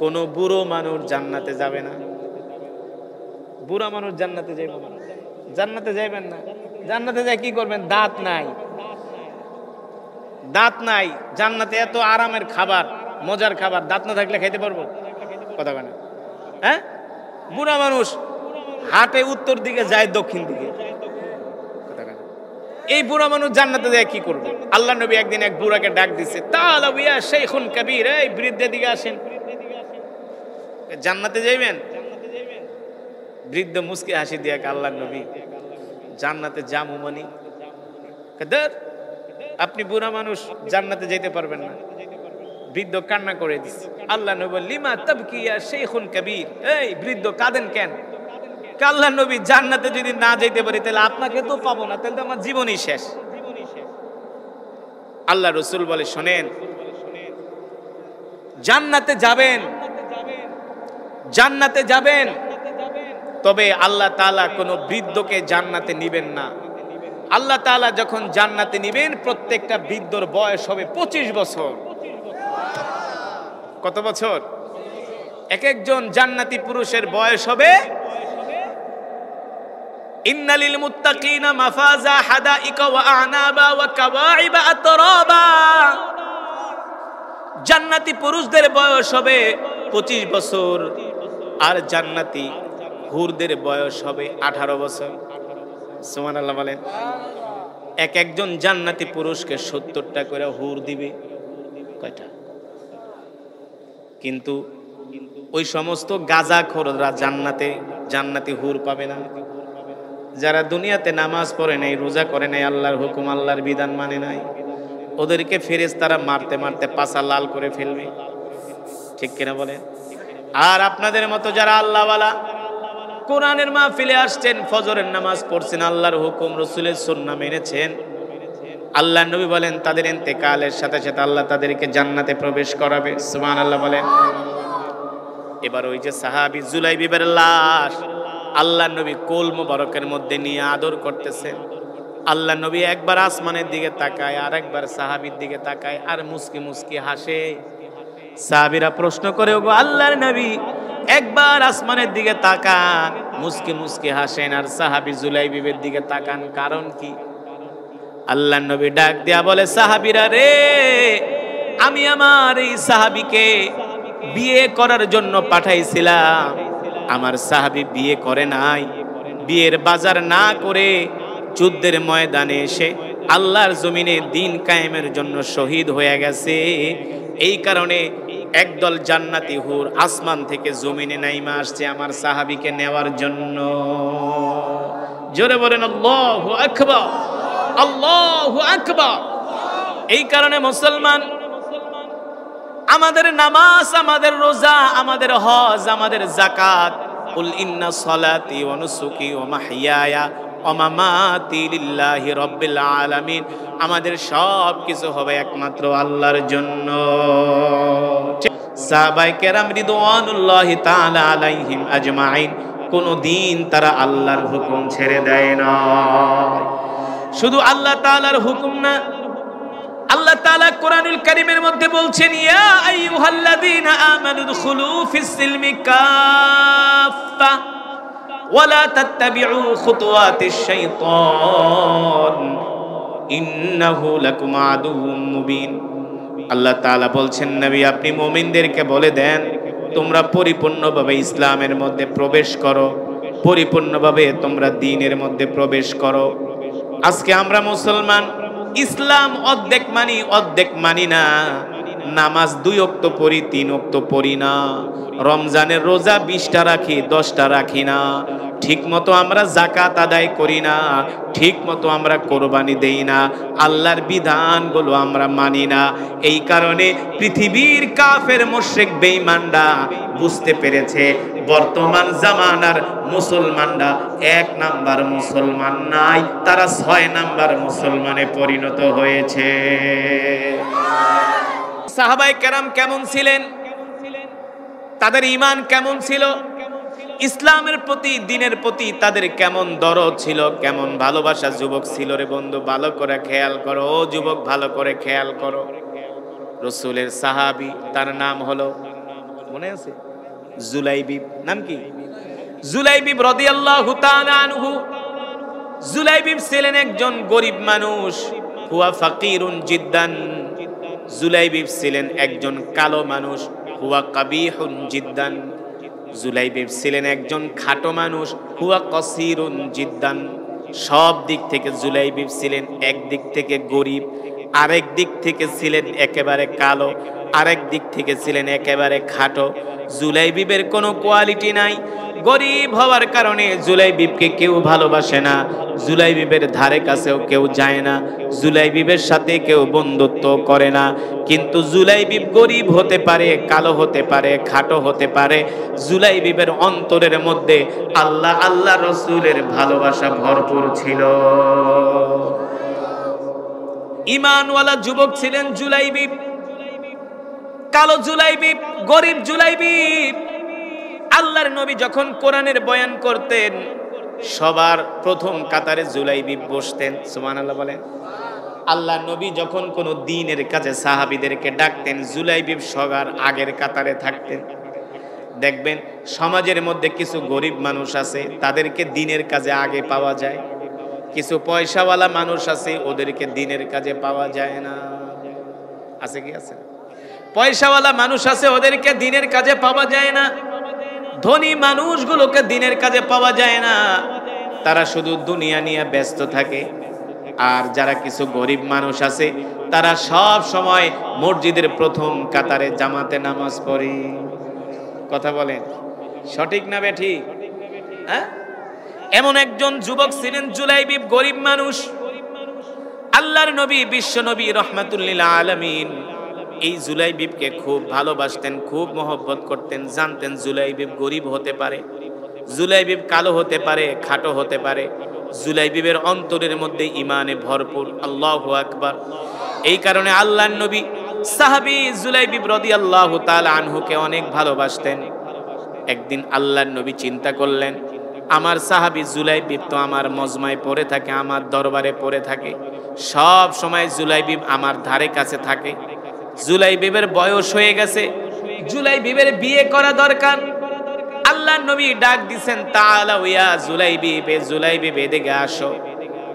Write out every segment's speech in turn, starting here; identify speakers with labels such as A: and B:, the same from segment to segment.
A: কোন বুড়ো মানুষ জান্নাতে যাবে না। বুড়া মানুষ জান্নাতে যাইব না, জান্নাতে যাইবেন না। জান্নাতে যাই কি করবেন? দাঁত নাই, দাঁত নাই। জান্নাতে এত আরামের খাবার, মজার খাবার, দাঁত না থাকলে খাইতে পারবো? কথা বলে হ্যাঁ? বুড়া মানুষ হাটে উত্তর দিকে যায় দক্ষিণ দিকে, এই বুড়া মানুষ জান্নাতে যায় কি করবে? আল্লাহ নবী একদিন এক বুড়াকে ডাক দিচ্ছে, তাআলা ইয়া শাইখুন কাবীর, এই বৃদ্ধের দিকে আসেন, জান্নাতে যাইবেন? বৃদ্ধ মুস্কি হাসি দিয়া আল্লাহ নবী, জান্নাতে যামু মানি কাদের? আপনি বুড়া মানুষ, জান্নাতে যেতে পারবেন না। বৃদ্ধ কান্না করে দিচ্ছে। আল্লাহ নবী বললেন, লিমা তাবকি ইয়া শাইখুন কাবীর, এই বৃদ্ধ কাঁদেন কেন? আল্লাহ নবী, জান্নাতে যদি না যেতে পারি তাহলে আপনাকে তো পাবো না, তাহলে তো আমার জীবনই শেষ। আল্লাহ রাসূল বলে, শোনেন, জান্নাতে যাবেন, জান্নাতে যাবেন, তবে আল্লাহ তাআলা কোন বৃদ্ধকে জান্নাতে নিবেন না। আল্লাহ তাআলা যখন জান্নাতে নিবেন, প্রত্যেকটা বৃদ্ধর বয়স হবে 25 বছর। কত বছর? এক একজন জান্নাতি পুরুষের বয়স হবে, ইন্নালিল মুত্তাকিনা মাফাজা হাদাইকা ওয়া আনাবা ওয়া কাওয়াইবা আতরাবা। জান্নাতি পুরুষদের বয়স হবে 25 বছর, আর জান্নাতি হুরদের বয়স হবে 18 বছর। সুবহানাল্লাহ বলেন। এক একজন জান্নাতি পুরুষকে 70টা করে হুর দিবে। কয়টা? কিন্তু ওই সমস্ত গাঁজাখোররা জান্নাতে জান্নাতি হুর পাবে না। যারা দুনিয়াতে নামাজ পড়ে নাই, রোজা করে নাই, আল্লাহর হুকুম আল্লাহর বিধান মানে নাই, ওদেরকে ফেরেশতারা মারতে মারতে পাছা লাল করে ফেলবে। ঠিক কিনা বলেন? আর আপনাদের মতো যারা আল্লাহওয়ালা, কোরআনের মাহফিলে আসছেন, ফজরের নামাজ পড়ছেন, আল্লাহর হুকুম রাসূলের সুন্নাহ মেনেছেন, আল্লাহর নবী বলেন তাদের ইন্তেকালের সাথে সাথে আল্লাহ তাদেরকে জান্নাতে প্রবেশ করাবে। সুবহানাল্লাহ বলেন। এবার ওই যে সাহাবী জুলাইবিবের লাশ আল্লাহর নবী কোল মুবারকের মধ্যে নিয়ে আদর করতেছেন। আল্লাহর নবী একবার আসমানের দিকে তাকায়, আর একবার সাহাবীর দিকে তাকায়, আর মুস্কি মুস্কি হাসে। সাহাবীরা প্রশ্ন করে, ওগো আল্লাহর নবী, একবার আসমানের দিকে তাকান, মুস্কি মুস্কি হাসেন, আর সাহাবী জুলাইবিবের দিকে তাকান, কারণ কি? আল্লাহর নবী ডাক দিয়া বলে, সাহাবীরা রে, আমি আমার এই সাহাবীকে বিয়ে করার জন্য পাঠাইছিলাম, আমার সাহাবী বিয়ে করে নাই, বিয়ের বাজার না করে যুদ্ধের ময়দানে এসে আল্লাহর জমিনে দ্বীন কায়েমের জন্য শহীদ হয়ে গেছে। এই কারণে একদল জান্নাতি হুর আসমান থেকে জমিনে নাইমা আসছে আমার সাহাবীকে নেওয়ার জন্য। জোরে বলেন আল্লাহু আকবার, আল্লাহু আকবার। এই কারণে মুসলমান, আমাদের নামাজ, আমাদের রোজা, আমাদের হজ, আমাদের যাকাত, কুল ইন্না সলাতি ওয়া নুসুকি ওয়া মাহইয়ায়া ওয়া মামাতি লিল্লাহি রাব্বিল আলামিন, আমাদের সব কিছু হবে একমাত্র আল্লাহর জন্য। সাহাবায়ে কেরাম রিদওয়ানুল্লাহি তাআলা আলাইহিম আজমাইন কোনদিন তারা আল্লাহর হুকুম ছেড়ে দেয় না। শুধু আল্লাহ তাআলার হুকুম না, আল্লাহ তাআলা কোরআনুল কারীমের মধ্যে বলছেন, ইয়া আইয়ুহাল্লাযীনা আমানু দুখুলু ফিস সিলমি কাফা ওয়া লা তাত্তাবিউ খুতুওয়াতিশ শাইতান ইন্নাহু লাকুম আদুউম মুবিন। আল্লাহ তাআলা বলছেন, নবী আপনি মুমিনদেরকে বলে দেন, তোমরা পরিপূর্ণভাবে ইসলামের মধ্যে প্রবেশ করো, পরিপূর্ণভাবে তোমরা দ্বীনের মধ্যে প্রবেশ করো। আজকে আমরা মুসলমান, ইসলাম অর্ধেক মানি, অর্ধেক মানি না। নামাজ 2 ওয়াক্ত পড়ি, 3 ওয়াক্ত পড়ি না। রমজানের রোজা 20টা রাখি, 10টা রাখি না। ঠিক মতো আমরা যাকাত আদায় করি না, ঠিক মতো আমরা কোরবানি দেই না, আল্লাহর বিধানগুলো আমরা মানি না। এই কারণে পৃথিবীর কাফের মুশরিক বেঈমানরা বুঝতে পেরেছে বর্তমান জামানার মুসলমানরা 1 নাম্বার মুসলমান নাই, তারা 6 নাম্বার মুসলমানে পরিণত হয়েছে। সাহাবায়ে কেরাম কেমন ছিলেন? তাদের ঈমান কেমন ছিল? ইসলামের প্রতি, দ্বীনের প্রতি তাদের কেমন দরদ ছিল, কেমন ভালোবাসা যুবক ছিল রে বন্ধু, ভালো করে খেয়াল করো। ও যুবক, ভালো করে খেয়াল করো। রাসূলের সাহাবী, তার নাম হলো মনে আছে? জুলাইবিব নাম কি? জুলাইবিব রাদিয়াল্লাহু তাআলা আনহু। জুলাইবিব ছিলেন একজন গরিব মানুষ। হুয়া ফাকিরুন জিদ্দান। জুলাইবিব ছিলেন একজন কালো মানুষ। হুয়া কাবিহুন জিদ্দান। জুলাইবিব ছিলেন একজন খাটো মানুষ। হুয়া কসিরুন জিদ্দান। সব দিক থেকে জুলাইবিব ছিলেন, একদিক থেকে গরিব, আরেক দিক থেকে ছিলেন একেবারে কালো, আরেক দিক থেকে ছিলেন একেবারে খাটো। জুলাইবিবের কোনো কোয়ালিটি নাই। গরিব হওয়ার কারণে জুলাইবিবকে কেউ ভালোবাসে না, জুলাইবিবের ধারে কাছেও কেউ যায় না, জুলাইবিবের সাথে কেউ বন্ধুত্ব করে না। কিন্তু জুলাইবিব গরিব হতে পারে, কালো হতে পারে, খাটো হতে পারে, জুলাইবিবের অন্তরের মধ্যে আল্লাহ আল্লাহ রসুলের ভালোবাসা ভরপুর ছিল। ঈমানওয়ালা যুবক ছিলেন জুলাইবিব। কালো জুলাইবিব, গরিব জুলাইবিব। আল্লাহর নবী যখন কোরআনের বয়ান করতেন, সবার প্রথম কাতারে জুলাইবিব বসতেন। সুবহানাল্লাহ বলেন। আল্লাহর নবী যখন কোনো দ্বীনের কাজে সাহাবীদেরকে ডাকতেন, জুলাইবিব সবার আগের কাতারে থাকতেন। দেখবেন সমাজের মধ্যে কিছু গরিব মানুষ আছে, তাদেরকে দ্বীনের কাজে আগে পাওয়া যায়। কিছু পয়সাওয়ালা মানুষ আছে, ওদেরকে দ্বীনের কাজে পাওয়া যায় না। আছে কি আছে? পয়সাওয়ালা মানুষ আছে, ওদেরকে দ্বীনের কাজে পাওয়া যায় না। ধনী মানুষগুলোকে দ্বীনের কাজে পাওয়া যায় না, তারা শুধু দুনিয়া নিয়ে ব্যস্ত থাকে। আর যারা কিছু গরিব মানুষ আছে, তারা সব সময় মসজিদের প্রথম কাতারে জামাতে নামাজ পড়ে। কথা বলেন, সঠিক না বেঠিক? হ্যাঁ? এমন একজন যুবক ছিলেন জুলাইবিব, গরিব মানুষ। আল্লাহর নবী, বিশ্ব নবী রাহমাতুল লিল আলামিন এই জুলাইবিবকে খুব ভালোবাসতেন, খুব মহব্বত করতেন। জানতেন জুলাইবিব গরিব হতে পারে, জুলাইবিব কালো হতে পারে, খাটো হতে পারে, জুলাইবিবের অন্তরের মধ্যে ঈমানে ভরপুর। আল্লাহু আকবার। এই কারণে আল্লাহর নবী সাহাবী জুলাইবিব রাদিয়াল্লাহু তাআলা আনহুকে অনেক ভালোবাসতেন। একদিন আল্লাহর নবী চিন্তা করলেন, আমার সাহাবী জুলাইবিব তো আমার মজমায় পড়ে থাকে, আমার দরবারে পড়ে থাকে, সব সময় জুলাইবিব আমার ধারে কাছে থাকে। জুলাইবিবের বয়স হয়ে গেছে, জুলাইবিবের বিয়ে করা দরকার। আল্লাহর নবী ডাক দিবেন, তাআলা ইয়া জুলাইবিব, এ জুলাইবিব এদিকে আসো।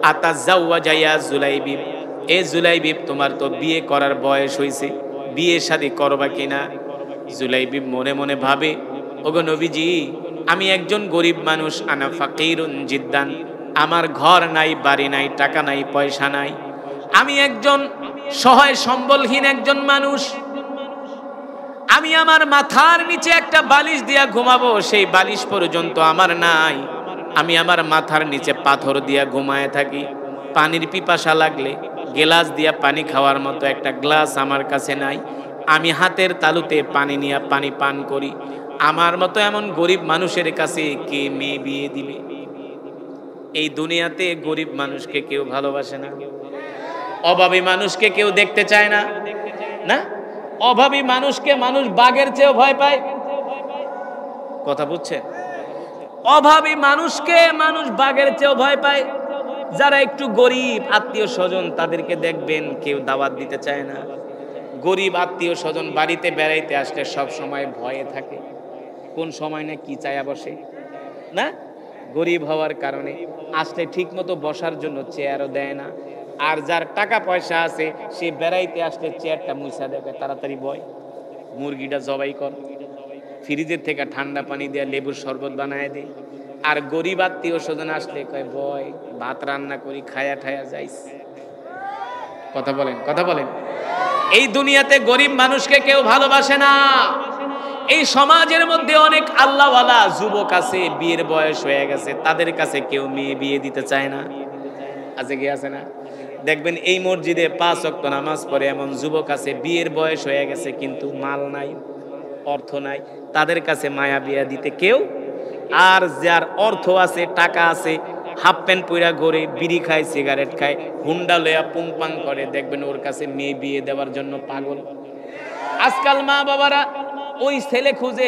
A: আতাজাওয়াজা ইয়া জুলাইবিব, এ জুলাইবিব তোমার তো বিয়ে করার বয়স হইছে, বিয়ে শাদী করবা কিনা? জুলাইবিব মনে মনে ভাবে, ওগো নবীজি, আমি একজন গরিব মানুষ, আনা ফাকিরুন জিদ্দান, আমার ঘর নাই, বাড়ি নাই, টাকা নাই, পয়সা নাই, আমি একজন সহায় সম্বলহীন একজন মানুষ। আমি আমার মাথার নিচে একটা বালিশ দিয়া ঘুমাবো, সেই বালিশ পর্যন্ত আমার নাই। আমি আমার মাথার নিচে পাথর দিয়া ঘুমায় থাকি। পানির পিপাসা লাগলে গ্লাস দিয়া পানি খাওয়ার মতো একটা গ্লাস আমার কাছে নাই। আমি হাতের তালুতে পানি নিয়ে পানি পান করি। আমার মতো এমন গরিব মানুষের কাছে কে মেয়ে বিয়ে দিবে? এই দুনিয়াতে গরিব মানুষকে কেউ ভালোবাসে না, অভাবী মানুষকে কেউ দেখতে চায় না। না, অভাবী মানুষকে মানুষ বাঘের চেয়েও ভয় পায়। কথা বুঝছেন? অভাবী মানুষকে মানুষ বাঘের চেয়েও ভয় পায়। যারা একটু গরিব আত্মীয় স্বজন, তাদেরকে দেখবেন কেউ দাওয়াত দিতে চায় না। গরিব আত্মীয় স্বজন বাড়িতে বেড়াইতে আসলে সব সময় ভয়ে থাকে, কোন সময় না কি চায়া বসে। না, গরিব হওয়ার কারণে আসলে ঠিক মতো বসার জন্য চেয়ারও দেয় না। আর যার টাকা পয়সা আছে, সে বেড়াইতে আসলে চেয়ারটা মুছা দেবে, তাড়াতাড়ি বয়, মুরগিটা জবাই কর, ফ্রিজের থেকে ঠান্ডা পানি দিয়ে লেবুর শরবত বানায় দে। আর গরিব আত্মীয় স্বজন আসলে কয়, বয়, ভাত রান্না করি, খায়া ঠায়া যাইস। কথা বলেন, কথা বলেন। এই দুনিয়াতে গরিব মানুষকে কেউ ভালোবাসে না। এই সমাজের মধ্যে অনেক আল্লাহওয়ালা যুবক আছে, বিয়ের বয়স হয়ে গেছে, তাদের কাছে কেউ মেয়ে বিয়ে দিতে চায় না। আছে কি আছে না? দেখবেন এই মসজিদে 5 ওয়াক্ত নামাজ পড়ে এমন যুবক আছে, বিয়ের বয়স হয়ে গেছে কিন্তু মাল নাই, অর্থ নাই, তাদের কাছে মায়া বিয়া দিতে কেউ। আর যার অর্থ আছে, টাকা আছে, হাফ প্যান্ট পইরা ঘোরে, বিড়ি খায়, সিগারেট খায়, হুন্ডা লয়া পুংপাং করে, দেখবেন ওর কাছে মেয়ে বিয়ে দেওয়ার জন্য পাগল। আজকাল মা বাবারা ওই ছেলে খুঁজে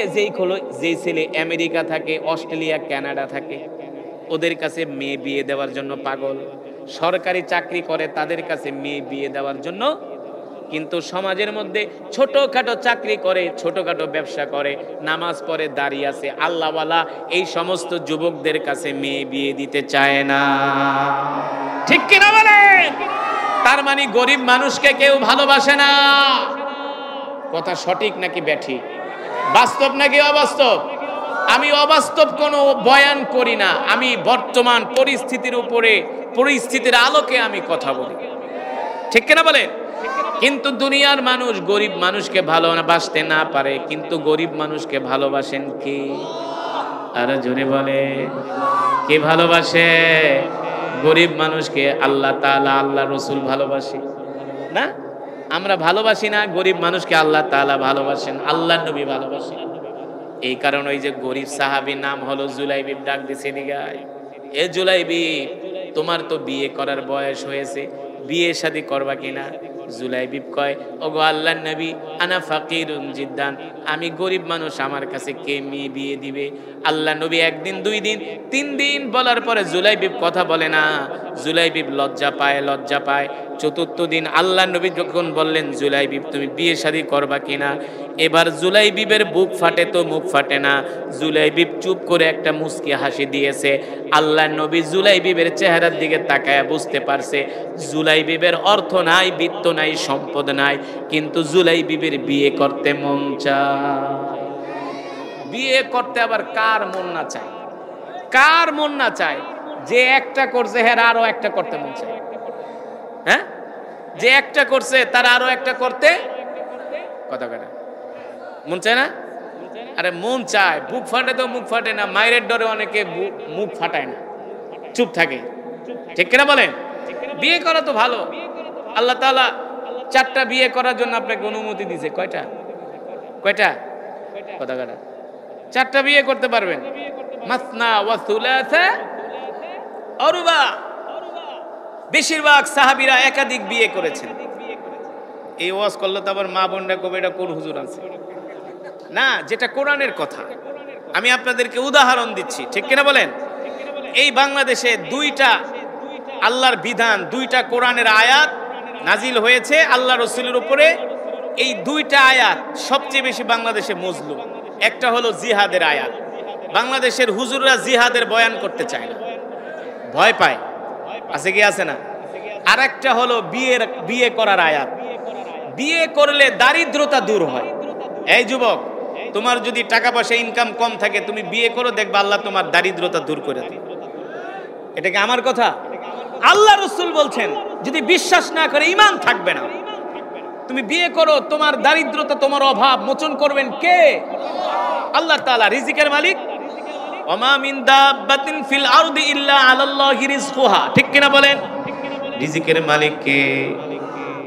A: যেই ছেলে আমেরিকা থাকে, অস্ট্রেলিয়া, কানাডা থাকে, ওদের কাছে মেয়ে বিয়ে দেওয়ার জন্য পাগল। সরকারি চাকরি করে, তাদের কাছে মেয়ে বিয়ে দেওয়ার জন্য কিন্তু সমাজের মধ্যে ছোটখাটো চাকরি করে, ছোটখাটো ব্যবসা করে, নামাজ পড়ে, দাঁড়িয়ে আছে, আল্লাহওয়ালা, এই সমস্ত যুবকদের কাছে মেয়ে বিয়ে দিতে চায় না। ঠিক কিনা বলেন? তার মানে গরিব মানুষকে কেউ ভালোবাসে না। কথা সঠিক নাকি ব্যাঠিক? বাস্তব নাকি অবাস্তব? আমি অবাস্তব কোনো বয়ান করি না, আমি বর্তমান পরিস্থিতির উপরে, পরিস্থিতির আলোকে আমি কথা বলি। ঠিক কিনা বলে? কিন্তু দুনিয়ার মানুষ গরিব মানুষকে ভালোবাসতে না পারে, কিন্তু গরিব মানুষকে ভালোবাসেন কি? আরে জোরে বলে, কে ভালোবাসে? গরিব মানুষকে আল্লাহ তাআলা, আল্লাহ রসুল ভালোবাসে না? আমরা ভালোবাসি না, গরিব মানুষকে আল্লাহ তাআলা ভালোবাসেন, আল্লাহ নবী ভালোবাসেন। এই কারণে ওই যে গরিব সাহাবীর নাম হলো জুলাইবিব, ডাক দিছে নিগায়, এ জুলাইবিব, তোমার তো বিয়ে করার বয়স হয়েছে, বিয়ে শাদী করবা কিনা? জুলাইবিব কয়, ওগো আল্লাহর নবী, আনা ফাকিরুন জিদ্দান, আমি গরিব মানুষ, আমার কাছে কে মেয়ে বিয়ে দিবে? আল্লাহ নবী একদিন, 2 দিন, 3 দিন বলার পরে জুলাইবিব কথা বলে না। জুলাইবিব লজ্জা পায়, লজ্জা পায়। 4র্থ দিন আল্লাহ নবী যখন বললেন, জুলাইবিব তুমি বিয়ে শাদী করবা কিনা? এবার জুলাইবিবের বুক ফাটে তো মুখ ফাটে না। জুলাইবিব চুপ করে একটা মুস্কি হাসি দিয়েছে। আল্লাহ নবী জুলাইবিবের চেহারার দিকে তাকায় বুঝতে পারছে জুলাইবিবের অর্থ নাই, বিত্ত নাই, সম্পদ নাই, কিন্তু জুলাইবিবের বিয়ে করতে মন চায়। বিয়ে করতে আবার কার মন না চায়? কার মন না চায়? যে একটা করছে হ্যাঁ আরো একটা করতে মন চায়। হ্যাঁ, যে একটা করছে তার আরো একটা করতে কথা কাটা মন চায় না? আরে মন চায়, বুক ফাটে তো মুখ ফাটে না। মায়ের ডরে অনেকে মুখ ফাটায় না, চুপ থাকে। ঠিক কিনা বলেন? বিয়ে করা তো ভালো, আল্লাহ তাআলা 4টা বিয়ে করার জন্য আপনাকে অনুমতি দিয়েছে। কয়টা? কয়টা? কথা কাটা 4টা বিয়ে করতে পারবেন। মাসনা ওয়া সুলাসা ওয়া রুবা। বেশিরভাগ সাহাবীরা একাধিক বিয়ে করেছেন। এই ওয়াজ করলে তো আবার মা বোনরা কবে এটা কোন হুজুর আছে না, যেটা কোরআনের কথা। আমি আপনাদেরকে উদাহরণ দিচ্ছি, ঠিক কিনা বলেন? এই বাংলাদেশে 2টা আল্লাহর বিধান, 2টা কোরআনের আয়াত নাজিল হয়েছে আল্লাহ রসুলের উপরে। এই 2টা আয়াত সবচেয়ে বেশি বাংলাদেশে মজলুম। একটা হলো জিহাদের আয়াত। বাংলাদেশের হুজুররা জিহাদের বয়ান করতে চায় না, ভয় পায়, আছে কি আছে না? আর একটা হলো বিয়ে করার আয়াত। বিয়ে করলে দারিদ্রতা দূর হয়। এই যুবক, তোমার যদি টাকা পয়সা ইনকাম কম থাকে, তুমি বিয়ে করো, দেখবে আল্লাহ তোমার দারিদ্রতা দূর করে দেয়। এটা কি আমার কথা? আল্লাহ রাসূল বলছেন, যদি বিশ্বাস না করে ঈমান থাকবে না। তুমি বিয়ে করো, তোমার দারিদ্রতা, তোমার অভাব মোচন করবেন কে? আল্লাহ তাআলা, রিজিকের মালিক। ওমা মিন দাব্বাতিন ফিল আরদি ইল্লা আলাল্লাহি রিজকুহা। ঠিক কিনা বলেন? রিজিকের মালিক কে?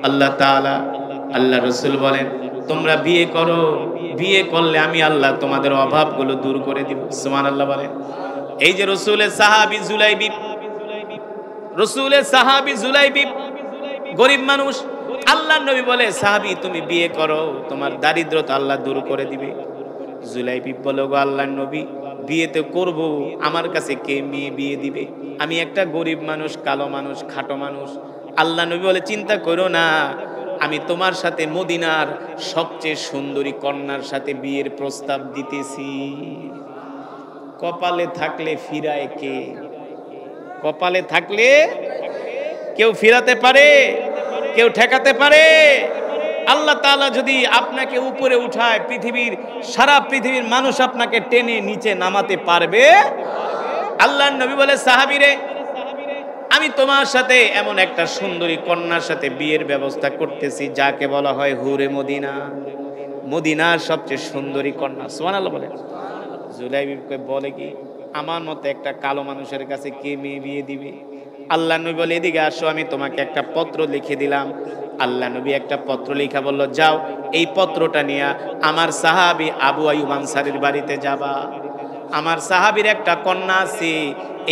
A: আল্লাহ তাআলা। আল্লাহ রাসূল বলেন, তোমরা বিয়ে করো, বিয়ে করলে আমি আল্লাহ তোমাদের অভাবগুলো দূর করে দিব। সুবহানাল্লাহ বলেন। এই যে রাসূলের সাহাবী জুলাইবিব, রাসূলের সাহাবী জুলাইবিব গরিব মানুষ। আল্লাহ নবী বলে, সাহাবী তুমি বিয়ে করো, তোমার দারিদ্রতা আল্লাহ দূর করে দিবে। জুলাইবিব বলে, গো আল্লাহর নবী, বিয়ে তো করব, আমার কাছে কে মেয়ে বিয়ে দিবে? আমি একটা গরিব মানুষ, কালো মানুষ, খাটো মানুষ। আল্লাহ নবী বলে, চিন্তা করো না, আমি তোমার সাথে মদিনার সবচেয়ে সুন্দরী কন্যার সাথে বিয়ের প্রস্তাব দিতেছি। কপালে থাকলে ফিরায় কে? কপালে থাকলে কেউ ফিরাতে পারে? কেউ ঠেকাতে পারে? আল্লাহ তাআলা যদি আপনাকে উপরে উঠায়, সারা পৃথিবীর মানুষ আপনাকে টেনে নিচে নামাতে পারবে? আল্লাহর নবী বলে, সাহাবীরে, আমি তোমার সাথে এমন একটা সুন্দরী কন্যার সাথে বিয়ের ব্যবস্থা করতেছি, যাকে বলা হয় হুরে মদিনা, মদিনার সবচেয়ে সুন্দরী কন্যা। সুবহানাল্লাহ বলে। জুলাইবিব বলে, কি আমার মতো একটা কালো মানুষের কাছে কে মেয়ে বিয়ে দিবে? আল্লাহ নবী বলে, এদিকে আসো, আমি তোমাকে একটা পত্র লিখে দিলাম। আল্লাহ নবী একটা পত্র লেখা বলল, যাও এই পত্রটা নিয়ে আমার সাহাবী আবু আইয়ুব আনসারীর বাড়িতে যাবা। আমার সাহাবীর একটা কন্যা আছে,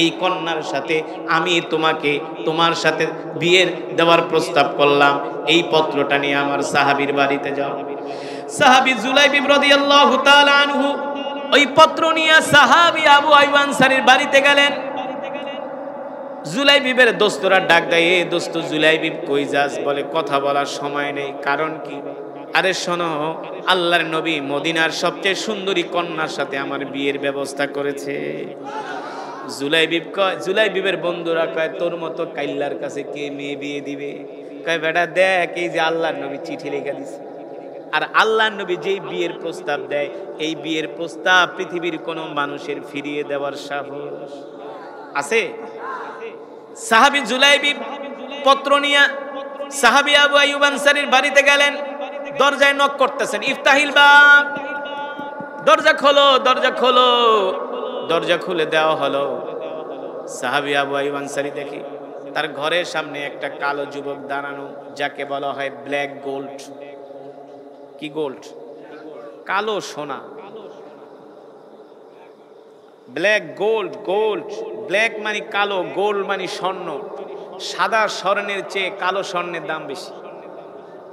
A: এই কন্যার সাথে আমি তোমার সাথে বিয়ের দেওয়ার প্রস্তাব করলাম। এই পত্রটা নিয়ে আমার সাহাবীর বাড়িতে যাও। সাহাবী জুলাইবিব রাদিয়াল্লাহু তাআলা আনহু ওই পত্র নিয়ে সাহাবী আবু আইয়ুব আনসারীর বাড়িতে গেলেন। জুলাইবিবের দোস্তরা ডাক দেয়, এ দোস্ত জুলাইবিব কই যাস? বলে কথা বলার সময় নেই। কারণ কি? আরে শোনো, আল্লাহর নবী মদিনার সবচেয়ে সুন্দরী কন্যার সাথে আমার বিয়ের ব্যবস্থা করেছে। জুলাইবিবের বন্ধুরা কয়, তোর মতো কাইল্লার কাছে কে মেয়ে বিয়ে দিবে? কয়, বেটা দেখ, এই যে আল্লাহর নবী চিঠি লিখে দিছে। আর আল্লাহর নবী যেই বিয়ের প্রস্তাব দেয়, এই বিয়ের প্রস্তাব পৃথিবীর কোনো মানুষের ফিরিয়ে দেওয়ার সাহস আছে? সাহাবী জুলাইবিব পত্র নিয়ে সাহাবী আবু আইয়ুব আনসারীর বাড়িতে গেলেন। দরজায় নক করতেছেন, ইফতাহিল বাব, দরজা খোলো, দরজা খোলো। দরজা খুলে দেওয়া হলো। সাহাবী আবু আইয়ুব আনসারী দেখি তার ঘরের সামনে একটা কালো যুবক দাঁড়ানো, যাকে বলা হয় ব্ল্যাক গোল্ড। কি গোল্ড? কালো সোনা। ব্ল্যাক গোল্ড, গোল্ড ব্ল্যাক মানে কালো, গোল্ড মানে স্বর্ণ। সাদা স্বর্ণের চেয়ে কালো স্বর্ণের দাম বেশি,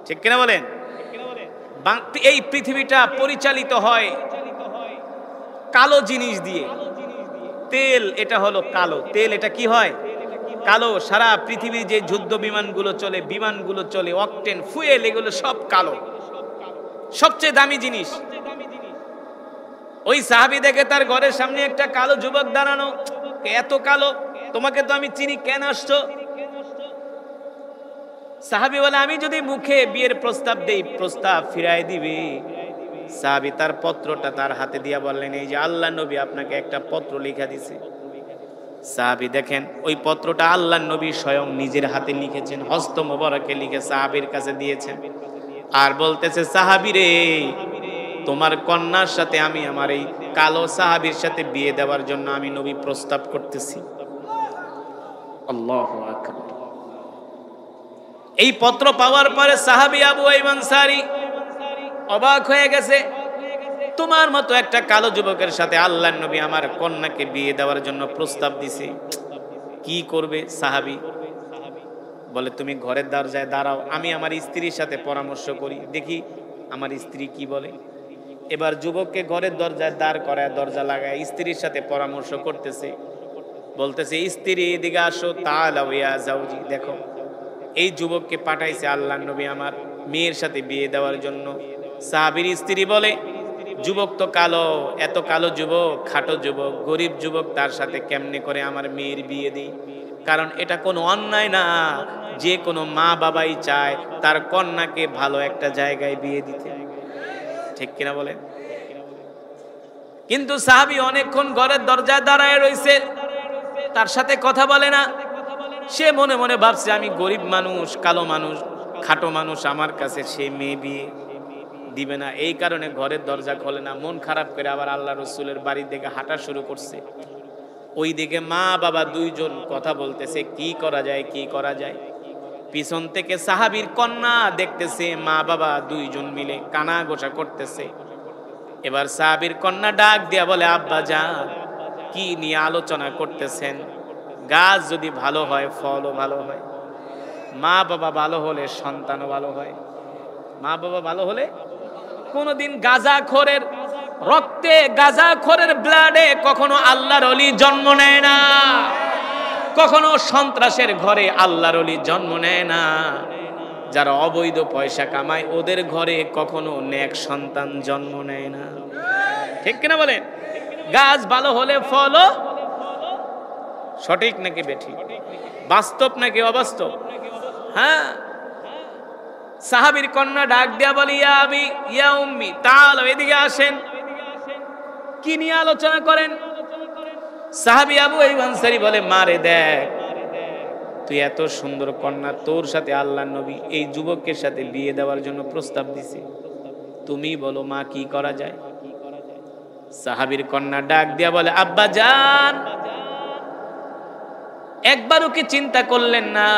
A: ঠিক কিনা বলেন? এই পৃথিবীটা পরিচালিত হয় কালো জিনিস দিয়ে। তেল, এটা হলো কালো তেল। এটা কি হয়? কালো। সারা পৃথিবীর যে যুদ্ধ বিমানগুলো চলে, অকটেন, ফুয়েল, এগুলো সব কালো। সবচেয়ে দামি জিনিস। ওই সাহাবী দেখে তার ঘরের সামনে একটা কালো যুবক দাঁড়ানো। এত কালো, তোমাকে তো আমি চিনি, কেন আসছো? সাহাবী বলে, আমি যদি মুখে বিয়ের প্রস্তাব দেই, প্রস্তাব ফিরাই দিবে। সাহাবী তার পত্রটা তার হাতে দিয়া বললেন, এই যে আল্লাহর নবী আপনাকে একটা পত্র লিখে দিছে। সাহাবী দেখেন ওই পত্রটা আল্লাহর নবী স্বয়ং নিজের হাতে লিখেছেন, হস্ত মোবারকে লিখে সাহাবীর কাছে দিয়েছেন। আর বলতেছে, সাহাবী রে, তোমার কন্যার সাথে আমি আমার এই কালো সাহাবীর সাথে বিয়ে দেওয়ার জন্য আমি নবী প্রস্তাব করতেছি। আল্লাহু আকবার। এই পত্র পাওয়ার পরে সাহাবী আবু আইয়ুব আনসারী অবাক হয়ে গেছে। তোমার মতো একটা কালো যুবকের সাথে আল্লাহর নবী আমার কন্যাকে বিয়ে দেওয়ার জন্য প্রস্তাব দিছে, কি করবে? সাহাবী বলে, তুমি ঘরের দরজায় দাঁড়াও, আমি আমার স্ত্রীর সাথে পরামর্শ করি, দেখি আমার স্ত্রী কি বলে। এবার যুবককে ঘরের দরজায় দাঁড় করায়, দরজা লাগায়, স্ত্রীর সাথে পরামর্শ করতেছে। বলতেছে, স্ত্রী এদিকে আসো, তাআলাও ইয়া যাওজি। দেখো, এই যুবককে পাঠাইছে আল্লাহর নবী আমার মেয়ের সাথে বিয়ে দেওয়ার জন্য। সাহাবীর স্ত্রী বলে, যুবক তো কালো, এত কালো যুবক, খাটো যুবক, গরিব যুবক, তার সাথে কেমনে করে আমার মেয়ের বিয়ে দিই? কারণ এটা কোনো অন্যায় না, যে কোনো মা বাবাই চায় তার কন্যাকে ভালো একটা জায়গায় বিয়ে দিতে, ঠিক কিনা বলেন? কিন্তু সাহাবী অনেকক্ষণ ঘরের দরজায় দাঁড়ায় রইছে, তার সাথে কথা বলে না। সে মনে মনে ভাবছে, আমি গরিব মানুষ, কালো মানুষ, খাটো মানুষ, আমার কাছে সে মেয়ে বিয়ে দিবে না। এই কারণে ঘরের দরজা খোলে না। মন খারাপ করে আবার আল্লাহ রসুলের বাড়ির দিকে হাঁটা শুরু করছে। ওই দিকে মা বাবা দুইজন কথা বলতেছে, কি করা যায়, কি করা যায়। পিছন থেকে সাহাবীর কন্যা দেখতেছে মা বাবা দুইজন মিলে কানা গোসা করতেছে। এবার সাহাবীর কন্যা ডাক দিয়া বলে, আব্বা জান, কি নিয়ে আলোচনা করতেছেন? গাছ যদি ভালো হয়, ফলও ভালো হয়। মা বাবা ভালো হলে সন্তানও ভালো হয়। মা বাবা ভালো হলে কোনদিন গাঁজাখোরের রক্তে, গাঁজাখোরের ব্লাডে কখনো আল্লাহর ওলি জন্ম নেয় না। কখনো সন্ত্রাসের ঘরে আল্লাহর ওলি জন্ম নেয় না। যারা অবৈধ পয়সা কামায়, ওদের ঘরে কখনো নেক সন্তান জন্ম নেয় না, ঠিক কিনা বলেন? গাছ ভালো হলে ফলও, সঠিক নাকি বেঠিক? বাস্তব নাকি অবাস্তব? হ্যাঁ। সাহাবীর কন্যা ডাক দিয়া বলি, ইয়া আবি, ইয়া উম্মি, তাআলাও, এদিকে আসেন। কি নিয়ে আলোচনা করেন? সাহাবী আবু আইয়ুব আনসারী বলে, মারে দেখ, তুই এত সুন্দর কন্যা, তোর সাথে আল্লাহর নবী এই যুবকের সাথে বিয়ে দেওয়ার জন্য প্রস্তাব দিছে, তুমি বলো মা, কি করা যায়? সাহাবীর কন্যা ডাক দিয়া বলে, আব্বা জান, একবারও কি চিন্তা করলেন না?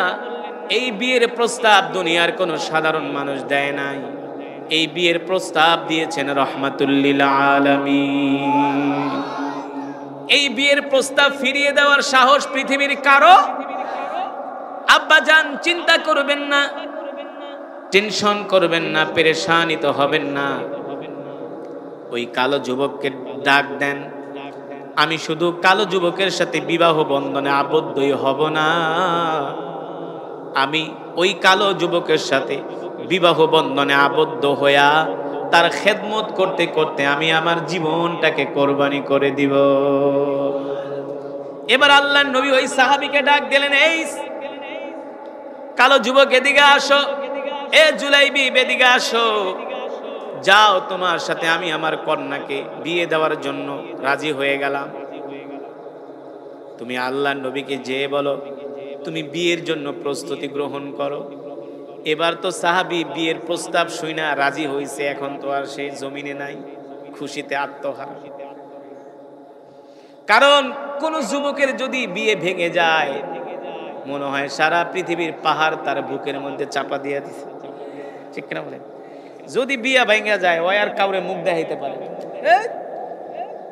A: এই বিয়ের প্রস্তাব দুনিয়ার কোন সাধারণ মানুষ দেয় নাই। এই বিয়ের প্রস্তাব দিয়েছেন রাহমাতুল লিল আলামিন। এই বিয়ের প্রস্তাব ফিরিয়ে দেওয়ার সাহস পৃথিবীর কারো? আব্বা জান, চিন্তা করবেন না, টেনশন করবেন না, পেরেশানিত হবেন না। ওই কালো যুবককে ডাক দেন, আমি শুধু কালো যুবকের সাথে বিবাহ বন্ধনে আবদ্ধই হব না, আমি ওই কালো যুবকের সাথে বিবাহ বন্ধনে আবদ্ধ হইয়া তার খেদমত করতে করতে আমি আমার জীবনটাকে কোরবানি করে দিব। এবার আল্লাহর নবী ওই সাহাবীকে ডাক দিলেন, এই কালো যুবক এদিকে আসো, এ জুলাইবিব এদিকে আসো, যাও তোমার সাথে আমি আমার কন্যাকে বিয়ে দেওয়ার জন্য রাজি হয়ে গেলাম। তুমি আল্লাহর নবীকে যেয়ে বলো তুমি বিয়ের জন্য প্রস্তুতি গ্রহণ করো। এবার তো সাহাবী বিয়ের প্রস্তাব শুনে রাজি হইছে, এখন তো আর সেই জমিনে নাই, খুশিতে আত্মহারা। কারণ কোন যুবকের যদি বিয়ে ভেঙে যায় মনে হয় সারা পৃথিবীর পাহাড় তার বুকের মধ্যে চাপা দিয়ে দিছে, ঠিক কিনা বলেন? যদি বিয়ে ভেঙে যায় ওই আর কাউরে মুখ দেখাইতে পারে না।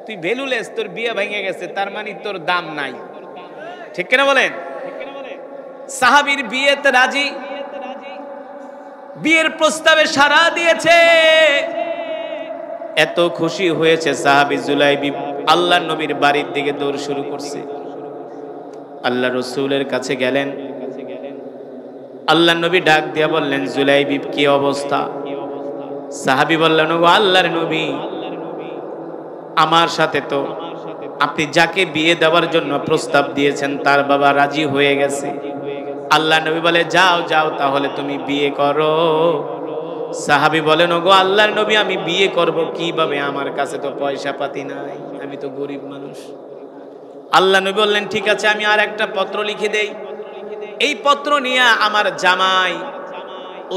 A: তুই ভ্যালুলেস, তোর বিয়ে ভেঙে গেছে তার মানে তোর দাম নাই, ঠিক কিনা বলেন? সাহাবীর বিয়েতে রাজি, বিয়ের প্রস্তাবে সাড়া দিয়েছে। এত খুশি হয়েছে সাহাবী জুলাইবিব আল্লাহর নবীর বাড়ির দিকে দৌড় শুরু করছে। আল্লাহ রাসূলের কাছে গেলেন, আল্লাহর নবী ডাক দিয়া বললেন, জুলাইবিব কি অবস্থা? সাহাবী বললেন, ও আল্লাহর নবী, আমার সাথে তো আপনি যাকে বিয়ে দেওয়ার জন্য প্রস্তাব দিয়েছেন তার বাবা রাজি হয়ে গেছে। আল্লাহর নবী বলে, যাও যাও তাহলে তুমি বিয়ে করো। সাহাবী বলেন, ওগো আল্লাহর নবী, আমি বিয়ে করব কিভাবে? আমার কাছে তো পয়সা পাতি নাই, আমি তো গরিব মানুষ। আল্লাহর নবী বললেন, ঠিক আছে, আমি আর একটা পত্র লিখে দেই। এই পত্র নিয়ে আমার জামাই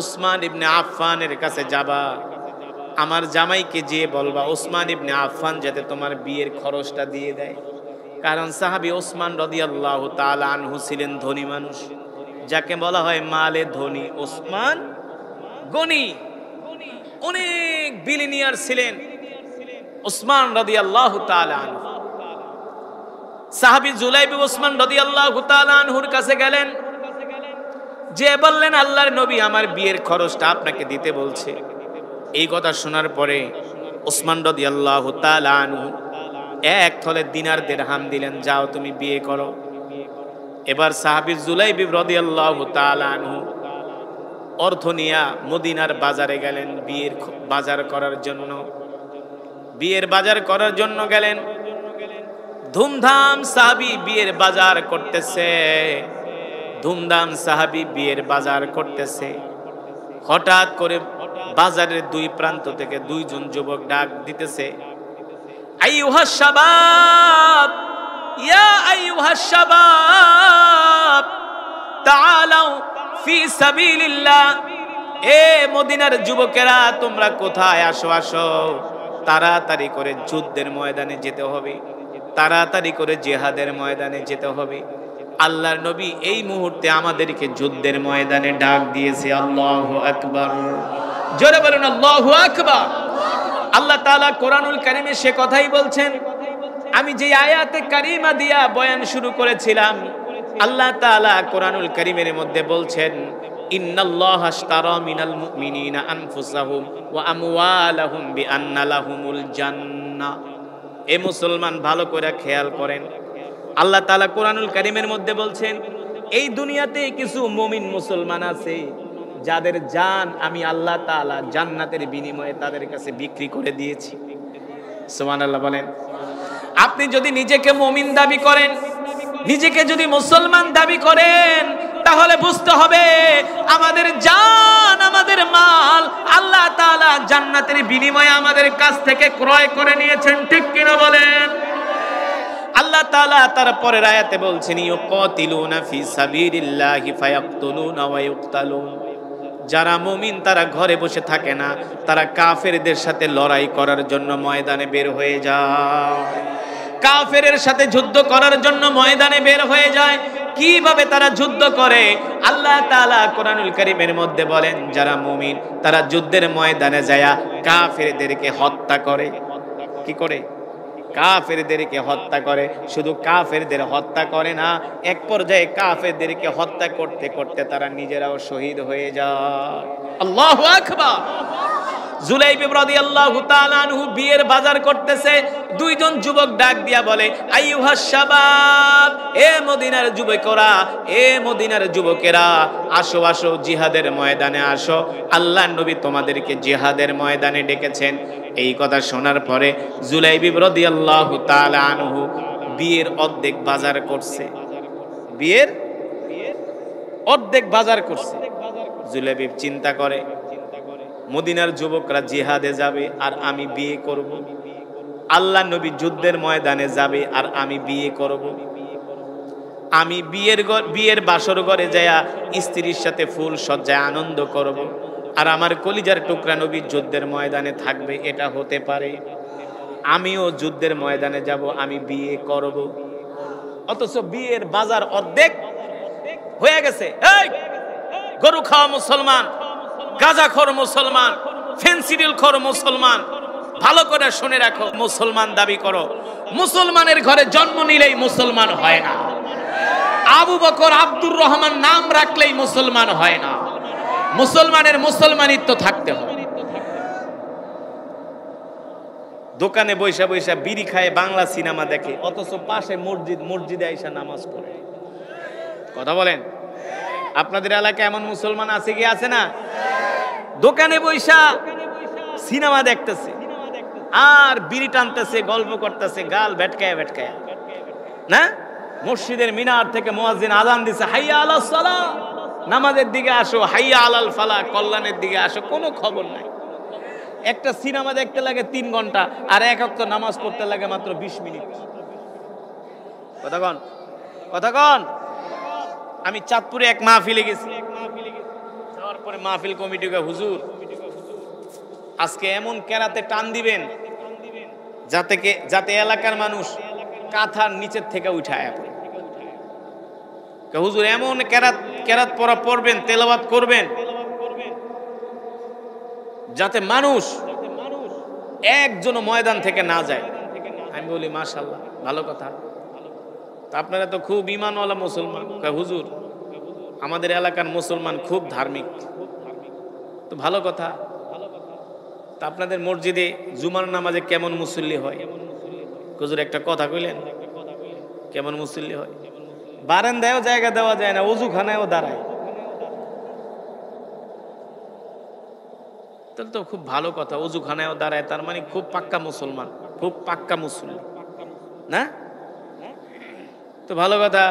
A: উসমান ইবনে আফফানের কাছে যাবা, আমার জামাইকে যেয়ে বলবা উসমান ইবনে আফফান যাতে তোমার বিয়ের খরচটা দিয়ে দেয়। কারণ সাহাবী ওসমান রাদিয়াল্লাহু তাআলা আনহু ছিলেন ধনী মানুষ, যাকে বলা হয় মালে ধনী। ওসমান গনি, অনেক বিলিনিয়ার ছিলেন ওসমান রাদিয়াল্লাহু তাআলা আনহু। সাহাবী জুলাইবিব ওসমান রাদিয়াল্লাহু তাআলা আনহুর কাছে গেলেন, যে বললেন, আল্লাহর নবী আমার বিয়ের খরচটা আপনাকে দিতে বলছে। এই কথা শোনার পরে ওসমান রাদিয়াল্লাহু তাআলা আনহু এক থলে দিনার দিরহাম দিলেন, যাও তুমি বিয়ে করো। এবার সাহাবী জুলাইবিব রাদিয়াল্লাহু তাআলা আনহু অর্থ নিয়া মদিনার বাজারে গেলেন বিয়ের বাজার করার জন্য। বিয়ের বাজার করার জন্য গেলেন, ধুমধাম সাহাবী বিয়ের বাজার করতেছে, ধুমধাম সাহাবী বিয়ের বাজার করতেছে। হঠাৎ করে বাজারের দুই প্রান্ত থেকে দুইজন যুবক ডাক দিতেছে, আইয়ুহাস শাবাব, ইয়া আইয়ুহাস শাবাব তাআলাউ ফি সাবিলিল্লাহ। এ মদিনার যুবকেরা, তোমরা কোথায়? আসো আসো, তাড়াতাড়ি করে যুদ্ধের ময়দানে যেতে হবে, তাড়াতাড়ি করে জিহাদের ময়দানে যেতে হবে। আল্লাহর নবী এই মুহূর্তে আমাদেরকে যুদ্ধের ময়দানে ডাক দিয়েছে। আল্লাহু আকবার, জোরে বলুন আল্লাহু আকবার। আল্লাহ তাআলা কোরআনুল কারীমে সে কথাই বলছেন। আমি যে আয়াতে কারিমা দিয়া বয়ান শুরু করেছিলাম, আল্লাহ তাআলা কোরআনুল কারীমের মধ্যে বলছেন, ইন্নাল্লাহা আশতারা মিনাল মুমিনিনা আনফুসাহুম ওয়া আমওয়ালাহুম বিআন্না লাহুমুল জান্নাহ। এ মুসলমান ভালো করে খেয়াল করেন, আল্লাহ তাআলা কোরআনুল কারীমের মধ্যে বলছেন, এই দুনিয়াতে কিছু মুমিন মুসলমান আছে যাদের জান আমি আল্লাহ তাআলা জান্নাতের বিনিময়ে তাদের কাছে বিক্রি করে দিয়েছি। সুবহানাল্লাহ বলেন। আপনি যদি নিজেকে মুমিন দাবি করেন, নিজেকে যদি মুসলমান দাবি করেন, তাহলে বুঝতে হবে আমাদের জান, আমাদের মাল আল্লাহ তাআলা জান্নাতের বিনিময়ে আমাদের কাছ থেকে ক্রয় করে নিয়েছেন, ঠিক কিনা বলেন? আল্লাহ তাআলা তার পরের আয়াতে বলছেন, ইউকাতিলুনা ফি সাবিলিল্লাহি ফায়াকতুলুনা ওয়া ইউকতালুন। যারা মুমিন তারা ঘরে বসে থাকে না, তারা কাফেরদের সাথে লড়াই করার জন্য ময়দানে বের হয়ে যায়, কাফেরের সাথে যুদ্ধ করার জন্য ময়দানে বের হয়ে যায়। কিভাবে তারা যুদ্ধ করে? আল্লাহ তাআলা কোরআনুল কারীমের মধ্যে বলেন, যারা মুমিন তারা যুদ্ধের ময়দানে যায় কাফেরদেরকে হত্যা করে। কি করে? কাফেরদেরকে হত্যা করে। শুধু কাফেরদের হত্যা করে না, এক পর্যায়ে কাফেরদেরকে হত্যা করতে করতে তারা নিজেরাও শহীদ হয়ে যায়। আল্লাহু আকবার। জুলাইব রাদিয়াল্লাহু তাআলা আনহু বিয়ের বাজার করতেছে, দুইজন যুবক ডাক দিয়া বলে, আইয়ুহাস শাবাব, এ মদিনার যুবকেরা, এ মদিনার যুবকেরা, আসো আসো জিহাদের ময়দানে আসো, আল্লাহর নবী তোমাদেরকে জিহাদের ময়দানে ডেকেছেন। এই কথা শোনার পরে জুলাইব রাদিয়াল্লাহু তাআলা আনহু বিয়ের অর্ধেক বাজার করছে, বিয়ের অর্ধেক বাজার করছে। জুলাইব চিন্তা করে, মদিনার যুবকরা জিহাদে যাবে আর আমি বিয়ে করব, আল্লাহ নবী যুদ্ধের ময়দানে যাবে আর আমি বিয়ে করব, আমি বিয়ের বাসর ঘরে যায়া স্ত্রীর সাথে ফুল সজ্জায় আনন্দ করব, আর আমার কলিজার টুকরা নবী যুদ্ধের ময়দানে থাকবে, এটা হতে পারে? আমিও যুদ্ধের ময়দানে যাব, আমি বিয়ে করব। অথচ বিয়ের বাজার অর্ধেক হয়ে গেছে। এই গরু খাওয়া মুসলমান, গাঁজাখোর মুসলমান, ফেন্সিডিল খোর মুসলমান, ভালো করে শুনে রাখো, মুসলমান দাবি করো, মুসলমানের ঘরে জন্ম নিলেই মুসলমান হয় না। আবু বকর আব্দুর রহমান নাম রাখলেই মুসলমান হয় না। মুসলমানের মুসলমানিত্ব থাকতে হয়। দোকানে বৈশা বৈশা বিড়ি খায়, বাংলা সিনেমা দেখে, অথচ পাশে মসজিদে আইসা নামাজ পড়ে। কথা বলেন, আপনাদের এলাকায় এমন মুসলমান আছে কি আছে না? দোকানে বৈশা সিনেমা দেখতেছে আর বিড়ি টানতেছে, গল্প করতেছে, গাল ভেটকায়া ভেটকায়া, না? মসজিদের মিনার থেকে মুয়াজ্জিন আযান দিছে, হাইয়া আলাস সালাহ, নামাজের দিকে আসো, হাইয়া আলাল ফালাহ, কল্যাণের দিকে আসো, কোনো খবর নাই। একটা সিনেমা দেখতে লাগে 3 ঘন্টা, আর এক ওয়াক্ত নামাজ পড়তে লাগে মাত্র 20 মিনিট। কথা কন, কথা কন। আমি চাঁদপুরে এক মাহফিলে গেছি, যাওয়ার পরে মাহফিল কমিটিকে, হুজুর আজকে এমন কেরাতে টান দিবেন যাতে এলাকার মানুষ কাঁথার নিচের থেকে উঠায় পড়ে। হুজুর এমন কেরাত পড়া পড়বেন, তেলাওয়াত করবেন যাতে মানুষ একজনও ময়দান থেকে না যায়। আমি বলি মাশাআল্লাহ, ভালো কথা, আপনারা তো খুব ঈমানওয়ালা মুসলমান। হুজুর আমাদের এলাকার মুসলমান খুব ধার্মিক, তো ভালো কথা। তা আপনাদের মসজিদে জুমার নামাজে কেমন মুসল্লি হয়? হুজুর একটা কথা কইলেন, কেমন মুসল্লি হয়? বারান্দায়ও জায়গা দেওয়া যায় না, ওযুখানায়ও দাঁড়ায়। তাহলে তো খুব ভালো কথা, ওযুখানায়ও দাঁড়ায়, তার মানে খুব পাক্কা মুসলমান, খুব পাক্কা মুসল্লি, না? তো ভালো কথা।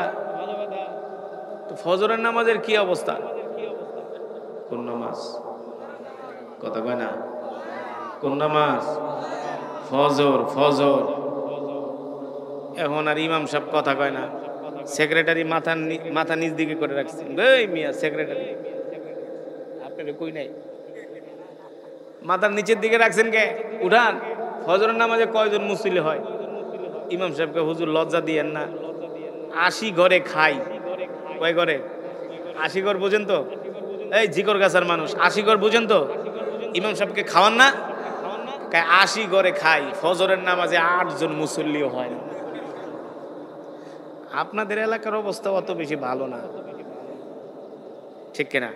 A: তো ফজরের নামাজের কি অবস্থা? কোন নামাজ? কথা কয় না, কোন নামাজ? ফজর। ফজর এখন আর ইমাম সাহেব কথা কয় না, সেক্রেটারি মাথা নিচ দিকে করে রাখছে। এই মিয়া সেক্রেটারি, আপনার কই নাই, মাথার নিচের দিকে রাখছেন কে? উঠান। ফজরের নামাজে কয়জন মুসল্লি হয়? ইমাম সাহেবকে, হুজুর লজ্জা দিয়েন না, 80 ঘরে খাই। কয় ঘরে? 80 ঘর বুঝেন তো? এই জিকর গাছার মানুষ, 80 ঘর বুঝেন তো? ইমাম সাহেবকে খাওয়ান না? 80 ঘরে খাই, ফজরের নামাজে 8 জন মুসল্লিও হয় না। আপনাদের এলাকার অবস্থা অত বেশি ভালো না, ঠিক কিনা?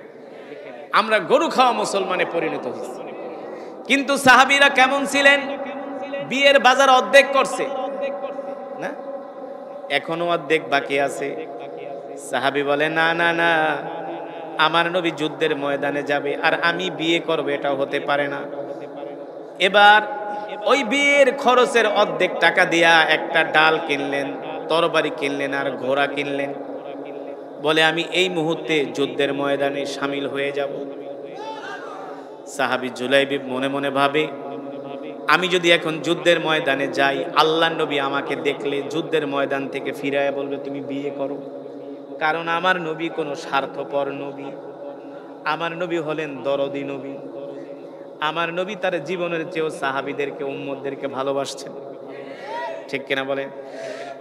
A: আমরা গরু খাওয়া মুসলমানে পরিণত হয়েছি। কিন্তু সাহাবীরা কেমন ছিলেন? বিয়ের বাজার অর্ধেক করছে না, এখনো অর্ধেক বাকি আছে। সাহাবী বলে, না না না, আমার নবী যুদ্ধের ময়দানে যাবে আর আমি বিয়ে করব, এটা হতে পারে না। এবার ওই বিয়ের খরচের অর্ধেক টাকা দিয়া একটা ডাল কিনলেন, তরবারি কিনলেন আর ঘোড়া কিনলেন। বলে, আমি এই মুহূর্তে যুদ্ধের ময়দানে শামিল হয়ে যাব। সাহাবী জুলাইব মনে মনে ভাবে, আমি যদি এখন যুদ্ধের ময়দানে যাই, আল্লাহর নবী আমাকে দেখলে যুদ্ধের ময়দান থেকে ফিরায় বলবে তুমি বিয়ে করো। কারণ আমার নবী কোনো স্বার্থপর নবী, আমার নবী হলেন দরদি নবী। আমার নবী তার জীবনের চেয়েও সাহাবীদেরকে, উম্মতদেরকে ভালোবাসছেন, ঠিক কিনা বলেন?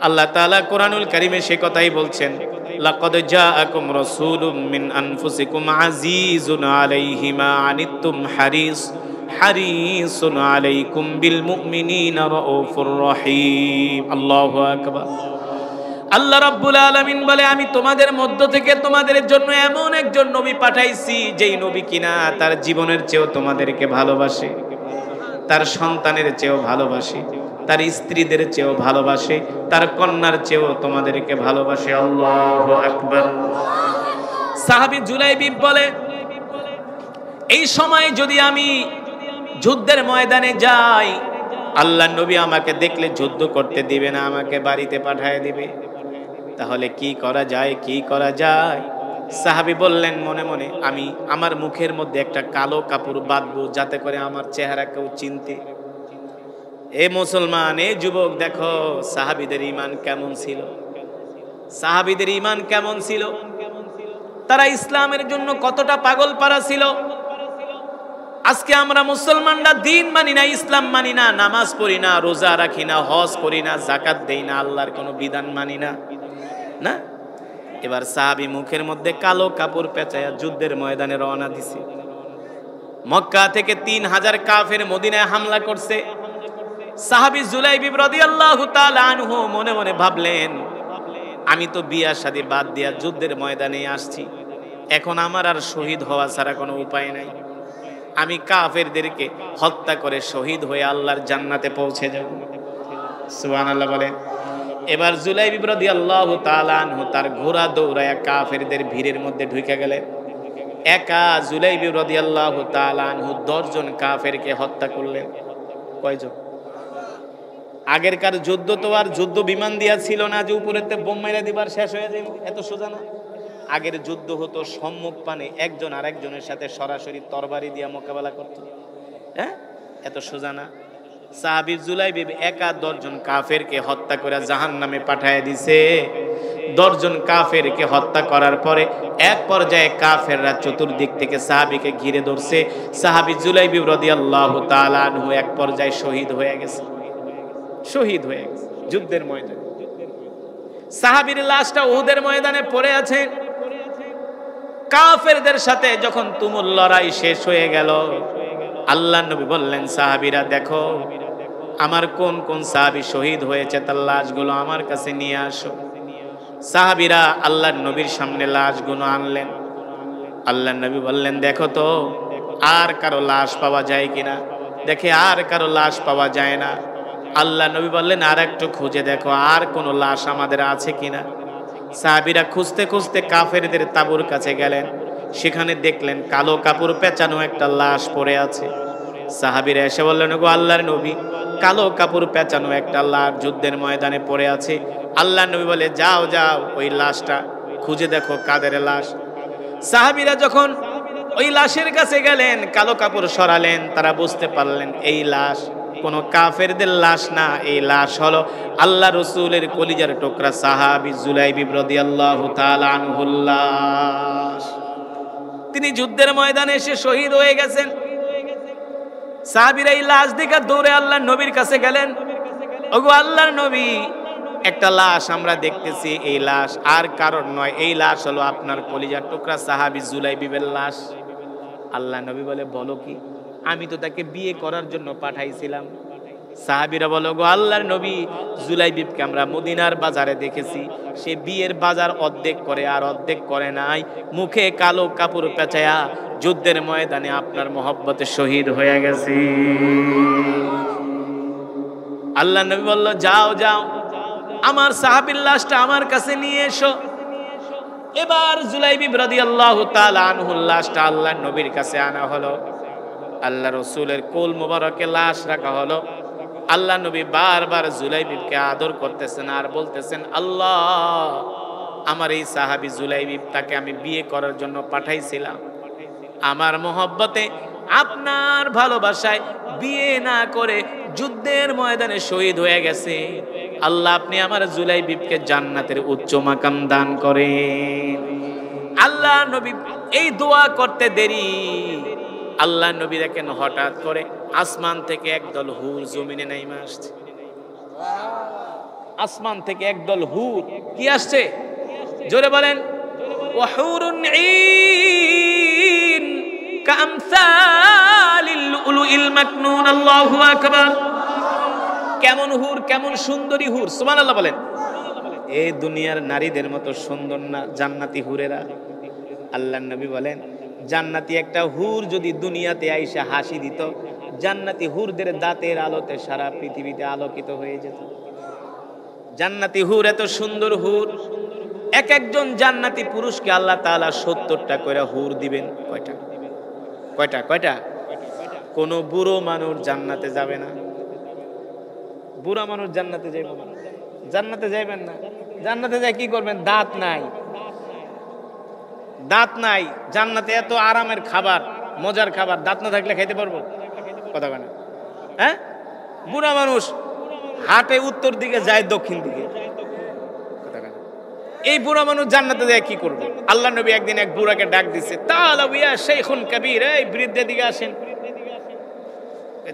A: আল্লাহ তাআলা কোরআনুল কারীমে সে কথাই বলছেন, লাকাদ জাআকুম রাসূলুম মিন আনফুসিকুম আজিজুন আলাইহি মা আনিতুম হারিসুন আলাইকুম বিল মুমিনিনা রাউফুর রহিম। আল্লাহু আকবার। আল্লাহ রাব্বুল আলামিন বলে আমি তোমাদের মধ্য থেকে তোমাদের জন্য এমন একজন নবী পাঠাইছি যেই নবী কিনা তার জীবনের চেয়েও তোমাদেরকে ভালোবাসে, তার সন্তানের চেয়েও ভালোবাসে, তার স্ত্রীদের চেয়েও ভালোবাসে, তার কন্যার চেয়েও তোমাদেরকে ভালোবাসে। আল্লাহু আকবার। সাহাবী জুলাইবিব বলে এই সময় যদি আমি যুদ্ধের ময়দানে যাই, আল্লাহ নবী আমাকে দেখলে যুদ্ধ করতে দিবে না, আমাকে বাড়িতে পাঠিয়ে দিবে। তাহলে কি করা যায়, কি করা যায়? সাহাবী বললেন মনে মনে আমি আমার মুখের মধ্যে একটা কালো কাপড় বাঁধবো যাতে করে আমার চেহারা কেউ চিনতে। এ মুসলমান, এ যুবক, দেখো সাহাবীদের ঈমান কেমন ছিল, সাহাবীদের ঈমান কেমন ছিল, তারা ইসলামের জন্য কতটা পাগল পারা ছিল। আজকে আমরা মুসলমানরা দিন মানি না, ইসলাম মানি না, নামাজ পড়ি না, রোজা রাখি না, হজ করি না, যাকাত দেই না, আল্লাহর কোনো বিধান মানি না। না, এবার সাহাবী মুখের মধ্যে কালো কাপড় পেঁচায়া যুদ্ধের ময়দানে রওনা দিছে। মক্কা থেকে 3000 কাফের মদিনায় হামলা করছে। সাহাবী জুলাইবিব রাদিয়াল্লাহু তাআলা আনহু মনে মনে ভাবলেন আমি তো বিয়া শাদী বাদ দিয়া যুদ্ধের ময়দানে আসছি, এখন আমার আর শহীদ হওয়া ছাড়া কোনো উপায় নাই, আমি কাফেরদেরকে হত্যা করে শহীদ হয়ে আল্লাহর জান্নাতে পৌঁছে যাব। সুবহানাল্লাহ বলে। এবার জুলাইবিব রাদিয়াল্লাহু তাআলা আনহু তার ঘোড়া দৌড়ায়া কাফেরদের ভিড়ের মধ্যে ঢুকে গেলেন। একা জুলাইবিব রাদিয়াল্লাহু তাআলা আনহু 10 জন কাফেরকে হত্যা করলেন। কয়জন? আগেরকার যুদ্ধ তো আর যুদ্ধ বিমান দিয়া ছিল না যে উপরেতে বোম মাইরা দিবার শেষ হয়ে যাবে, এত সোজা না। আগের যুদ্ধ হতো সম্মুখ পানে একজন আরেকজনের সাথে সরাসরি তরবারি দিয়া মোকাবেলা করত। হ্যাঁ, এত সোজা না। সাহাবী জুলাইবিব একা 10 জন কাফেরকে হত্যা করে জাহান্নামে পাঠিয়ে দিছে। 10 জন কাফেরকে হত্যা করার পরে এক পর্যায়ে কাফেররা চতুর্দিক থেকে সাহাবীকে ঘিরে ধরছে। সাহাবী জুলাইবিব রাদিয়াল্লাহু তাআলা আনহু এক পর্যায়ে শহীদ হয়ে গেছে, শহীদ হয়ে গেছে যুদ্ধের ময়দানে। সাহাবীর লাশটা উহুদের ময়দানে পড়ে আছে। কাফেরদের সাথে যখন তুমুল লড়াই শেষ হয়ে গেল, আল্লাহর নবী বললেন সাহাবীরা দেখো আমার কোন কোন সাহাবী শহীদ হয়েছে তার লাশগুলো আমার কাছে নিয়ে আসো। সাহাবীরা আল্লাহর নবীর সামনে লাশগুলো আনলেন। আল্লাহর নবী বললেন দেখো তো আর কারো লাশ পাওয়া যায় কিনা। দেখে আর কারো লাশ পাওয়া যায় না। আল্লাহ নবী বললেন আর একটু খুঁজে দেখো আর কোনো লাশ আমাদের আছে কিনা। সাহাবীরা খুঁজতে খুঁজতে কাফেরদের তাঁবুর কাছে গেলেন। সেখানে দেখলেন কালো কাপড় পেঁচানো একটা লাশ পড়ে আছে। সাহাবীরা এসে বললেন গো আল্লাহর নবী, কালো কাপড় পেঁচানো একটা লাশ যুদ্ধের ময়দানে পড়ে আছে। আল্লাহর নবী বলে যাও যাও ওই লাশটা খুঁজে দেখো কাদের লাশ। সাহাবীরা যখন ওই লাশের কাছে গেলেন, কালো কাপড় সরালেন, তারা বুঝতে পারলেন এই লাশ কোন কাফেরদের লাশ না, এই লাশ হলো আল্লাহ রাসূলের কলিজার টুকরা সাহাবী জুলাইবিব রাদিয়াল্লাহু তাআলা আনহুর লাশ। তিনি যুদ্ধের ময়দানে এসে শহীদ হয়ে গেছেন। সাহাবীরা এই লাশ দেখে দৌড়ে আল্লাহর নবীর কাছে গেলেন। ওগো আল্লাহর নবী, একটা লাশ আমরা দেখতেছি, এই লাশ আর কারণ নয়, এই লাশ হলো আপনার কলিজার টুকরা সাহাবী জুলাইবিবের লাশ। আল্লাহ নবী বলে বলো কি, আমি তো তাকে বিয়ে করার জন্য পাঠাইছিলাম। সাহাবীরা বলো গো আল্লাহর নবী, জুলাইবিবকে আমরা মদিনার বাজারে দেখেছি, সে বিয়ের বাজার অর্ধেক করে আর অর্ধেক করে নাই, মুখে কালো কাপড় পেঁচায়া যুদ্ধের ময়দানে আপনার মহব্বতে শহীদ হয়ে গেছে। আল্লাহর নবী বলল যাও যাও আমার সাহাবীর লাশটা আমার কাছে নিয়ে এসো। এবার জুলাইবিব রাদিয়াল্লাহু তাআলা আনহুর লাশটা আল্লাহর নবীর কাছে আনা হলো। আল্লাহ রাসূলের কোল মোবারকে লাশ রাখা হলো। আল্লাহ নবী বারবার জুলাইবিবকে আদর করতেছেন আর বলতেছেন আল্লাহ আমার এই সাহাবী জুলাইবিব, তাকে আমি বিয়ে করার জন্য পাঠাইছিলাম, আমার মহব্বতে আপনার ভালোবাসায় বিয়ে না করে যুদ্ধের ময়দানে শহীদ হয়ে গেছে। আল্লাহ আপনি আমার জুলাইবিবকে জান্নাতের উচ্চ মাকাম দান করেন। আল্লাহ নবী এই দোয়া করতে দেরি, আল্লাহ নবী দেখেন হঠাৎ করে আসমান থেকে একদল হুর জমিনে নেমে আসছে। আসমান থেকে একদল হুর কি আসছে, জোরে বলেন। ওয়াহুরুন ঈন কামসালিল লুলুইল মাকনুন, আল্লাহু আকবার। কেমন হুর, কেমন সুন্দরী হুর, সুবহানাল্লাহ বলেন। এই দুনিয়ার নারীদের মতো সুন্দর না জান্নাতি হুরেরা। আল্লাহর নবী বলেন, জান্নাতি একটা হুর যদি দুনিয়াতে আইসা হাসি দিত, জান্নাতি হুরদের দাঁতের আলোতে সারা পৃথিবীতে আলোকিত হয়ে যেত। জান্নাতি হুর এত সুন্দর হুর, এক একজন জান্নাতি পুরুষকে আল্লাহ তাআলা 70টা করে হুর দিবেন। কয়টা কয়টা কয়টা? কোন বুড়ো মানুষ জান্নাতে যাবে না। বুড়া মানুষ জান্নাতে যাইবে না, জান্নাতে যাইবেন না। জান্নাতে যাই কি করবেন? দাঁত নাই, দাঁত নাই। জান্নাতে এত আরামের খাবার, মজার খাবার, দাঁত না থাকলে খাইতে পারবো? কথা বলে হ্যাঁ? বুড়া মানুষ হাটে উত্তর দিকে যায় দক্ষিণ দিকে, এই বুড়া মানুষ জান্নাতে যায় কি করবে? আল্লাহ নবী একদিন এক বুড়াকে ডাক দিছে, তাআলা ইয়া শাইখুন কবীর, এই বৃদ্ধের দিকে আসেন,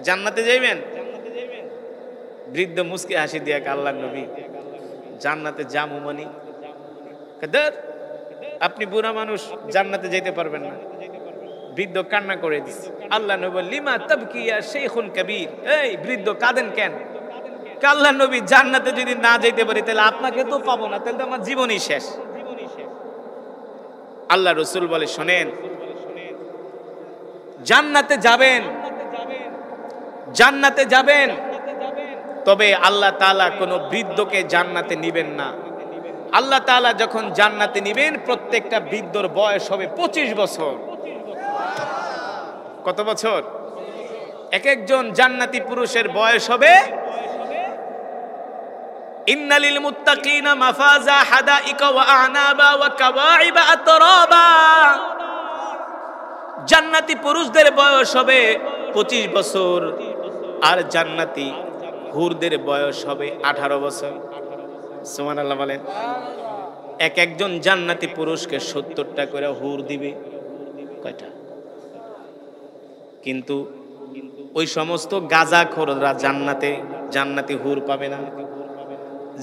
A: জান্নাতে যাইবেন? বৃদ্ধ মুস্কি হাসি দিয়া আল্লাহ নবী, জান্নাতে যামু মানি কাদের? আপনি বুড়া মানুষ, জান্নাতে যেতে পারবেন না। বৃদ্ধ কান্না করে দিছে। আল্লাহ নবী, লিমা তাবকি ইয়া শাইখুন কবীর, এই বৃদ্ধ কাঁদেন কেন? আল্লাহ নবী, জান্নাতে যদি না যেতে পারি তাহলে আপনাকে তো পাবো না, তাহলে তো আমার জীবনই শেষ। আল্লাহ রাসূল বলে, শোনেন, জান্নাতে যাবেন, জান্নাতে যাবেন, তবে আল্লাহ তাআলা কোন বৃদ্ধকে জান্নাতে নিবেন না। আল্লাহ তাআলা যখন জান্নাতে নিবেন, প্রত্যেকটা বৃদ্ধর বয়স হবে 25 বছর। কত বছর? এক একজন জান্নাতি পুরুষের বয়স হবে, ইন্নালিল মুত্তাকিনা মাফাজা হাদাইকা ওয়া আনাবা ওয়া কাওয়াইবা আতরাবা। জান্নাতি পুরুষদের বয়স হবে 25 বছর, আর জান্নাতি হুরদের বয়স হবে 18 বছর। সুবহানাল্লাহ বলেন। এক একজন জান্নাতি পুরুষকে 70টা করে হুর দিবে। কয়টা? কিন্তু ওই সমস্ত গাঁজাখোররা জান্নাতে জান্নাতি হুর পাবে না।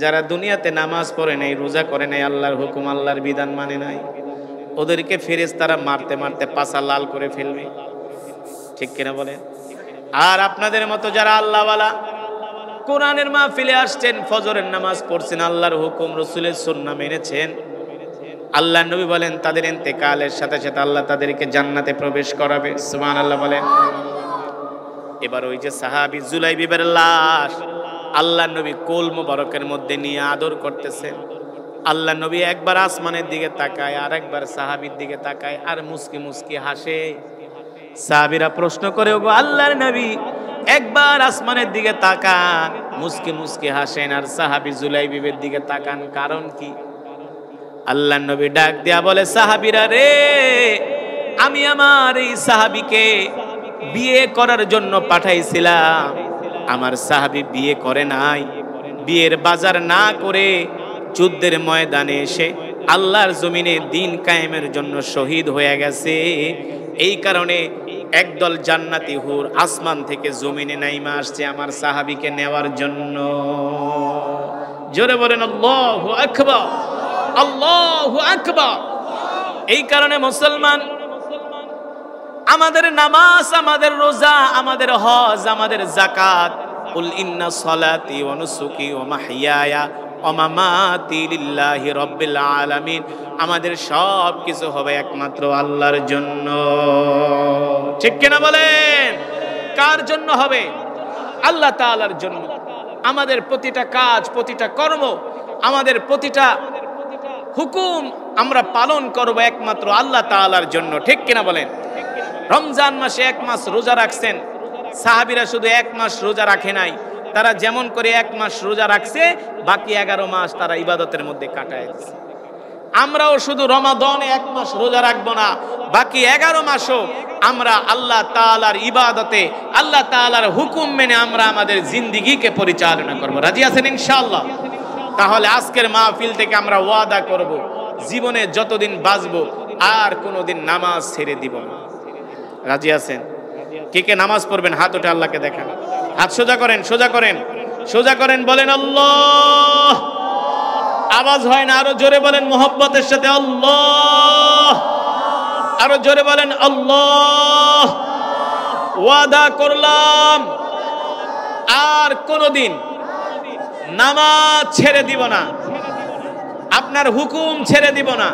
A: যারা দুনিয়াতে নামাজ পড়ে নাই, রোজা করে নাই, আল্লাহর হুকুম আল্লাহর বিধান মানে নাই, ওদেরকে ফেরেশতারা মারতে মারতে পাছা লাল করে ফেলবে। ঠিক কিনা বলেন? আর আপনাদের মতো যারা আল্লাহওয়ালা, কোরআনের মাহফিলে আসছেন, ফজরের নামাজ পড়ছেন, আল্লাহর হুকুম রাসূলের সুন্নাহ মেনেছেন, আল্লাহর নবী বলেন তাদের ইন্তেকালের সাথে সাথে আল্লাহ তাদেরকে জান্নাতে প্রবেশ করাবে। সুবহানাল্লাহ বলেন। এবার ওই যে সাহাবী জুলাইবিবের লাশ আল্লাহর নবী কোল মোবারকের মধ্যে নিয়ে আদর করতেছেন। আল্লাহর নবী একবার আসমানের দিকে তাকায়, আর একবার সাহাবীর দিকে তাকায়, আর মুস্কি মুস্কি হাসে। সাহাবীরা প্রশ্ন করে, ওগো আল্লাহর নবী, একবার আসমানের দিকে তাকান, মুস্কি মুস্কি হাসেন, আর সাহাবী জুলাইবিবের দিকে তাকান, কারণ কি? আল্লাহর নবী ডাক দিয়া বলে, সাহাবীরা রে, আমি আমার এই সাহাবীকে বিয়ে করার জন্য পাঠাইছিলাম, আমার সাহাবী বিয়ে করে নাই, বিয়ের বাজার না করে যুদ্ধের ময়দানে এসে আল্লাহর জমিনে দ্বীন কায়েমের জন্য শহীদ হয়ে গেছে। এই কারণে একদল জান্নাতি হুর আসমান থেকে জমিনে নাইমা আসছে আমার সাহাবীকে নেওয়ার জন্য। জোরে বলেন আল্লাহু আকবার, আল্লাহু আকবার। এই কারণে মুসলমান, আমাদের নামাজ, আমাদের রোজা, আমাদের হজ, আমাদের যাকাত, কুল ইন্না সলাতি ওয়া নুসুকি ওয়া মাহইয়ায়া ওয়া মামাতি লিল্লাহি রাব্বিল আলামিন, আমাদের সব কিছু হবে একমাত্র আল্লাহর জন্য। ঠিক কিনা বলেন? কার জন্য হবে? আল্লাহ তাআলার জন্য। আমাদের প্রতিটা কাজ, প্রতিটা কর্ম, আমাদের প্রতিটা হুকুম আমরা পালন করব একমাত্র আল্লাহ তাআলার জন্য। ঠিক কিনা বলেন? রমজান মাসে 1 মাস রোজা রাখছেন, সাহাবীরা শুধু 1 মাস রোজা রাখে নাই, তারা যেমন করে 1 মাস রোজা রাখছে, বাকি 11 মাস তারা ইবাদতের মধ্যে কাটায় দিয়েছে। আমরাও শুধু রমাদানে 1 মাস রোজা রাখবো না, বাকি 11 মাসও আমরা আল্লাহ তাআলার ইবাদতে, আল্লাহ তাআলার হুকুম মেনে আমরা আমাদের জিন্দেগিকে পরিচালনা করব। রাজি আছেন ইনশাআল্লাহ? তাহলে আজকের মাহফিল থেকে আমরা ওয়াদা করব, জীবনে যতদিন বাঁচবো আর কোনোদিন নামাজ ছেড়ে দিব না। রাজি আছেন? কে কে নামাজ পড়বেন হাত উঠে আল্লাহকে দেখান। হাত সোজা করেন, সোজা করেন, সোজা করেন, বলেন আল্লাহ। আওয়াজ হয় না, আরো জোরে বলেন মোহব্বতের সাথে আল্লাহ। আরো জোরে বলেন আল্লাহ। ওয়াদা করলাম আর কোনোদিন নামাজ ছেড়ে দিব না। আপনার হুকুম ছেড়ে দিব না।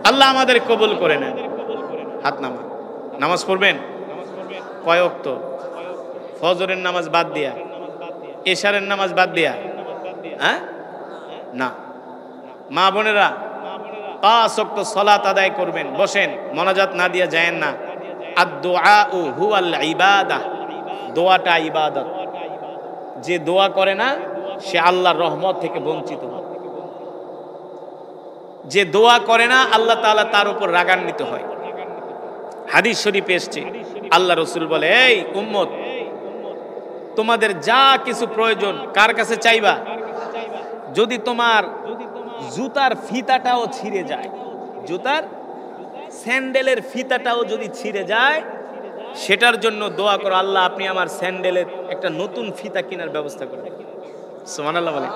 A: আল্লাহ আমাদের কবুল করে নেন। হাত নামা। নামাজ পড়বেন কয় ওয়াক্ত? ফজরের নামাজ বাদ দিয়া, এশারের নামাজ বাদ দিয়া? হ্যাঁ না। মা বোনেরা 5 ওয়াক্ত সালাত আদায় করবেন। বসেন, মোনাজাত না দিয়া যায়েন না। আদ-দুআউ হুয়াল ইবাদাহ, দোয়াটা ইবাদত। যে দোয়া করে না সে আল্লাহর রহমত থেকে বঞ্চিত হয়। যে দোয়া করে না আল্লাহ তাআলা তার উপর রাগান্বিত হয়। হাদিস শরীফে এসেছে, আল্লাহ রাসূল বলে, এই উম্মত, তোমাদের যা কিছু প্রয়োজন কার কাছে চাইবা? যদি তোমার জুতার ফিতাটাও ছিঁড়ে যায়, জুতার স্যান্ডেলের ফিতাটাও যদি ছিঁড়ে যায়, সেটার জন্য দোয়া করো, আল্লাহ আপনি আমার স্যান্ডেলের একটা নতুন ফিতা কেনার ব্যবস্থা করবেন। সুবহানাল্লাহ বলে।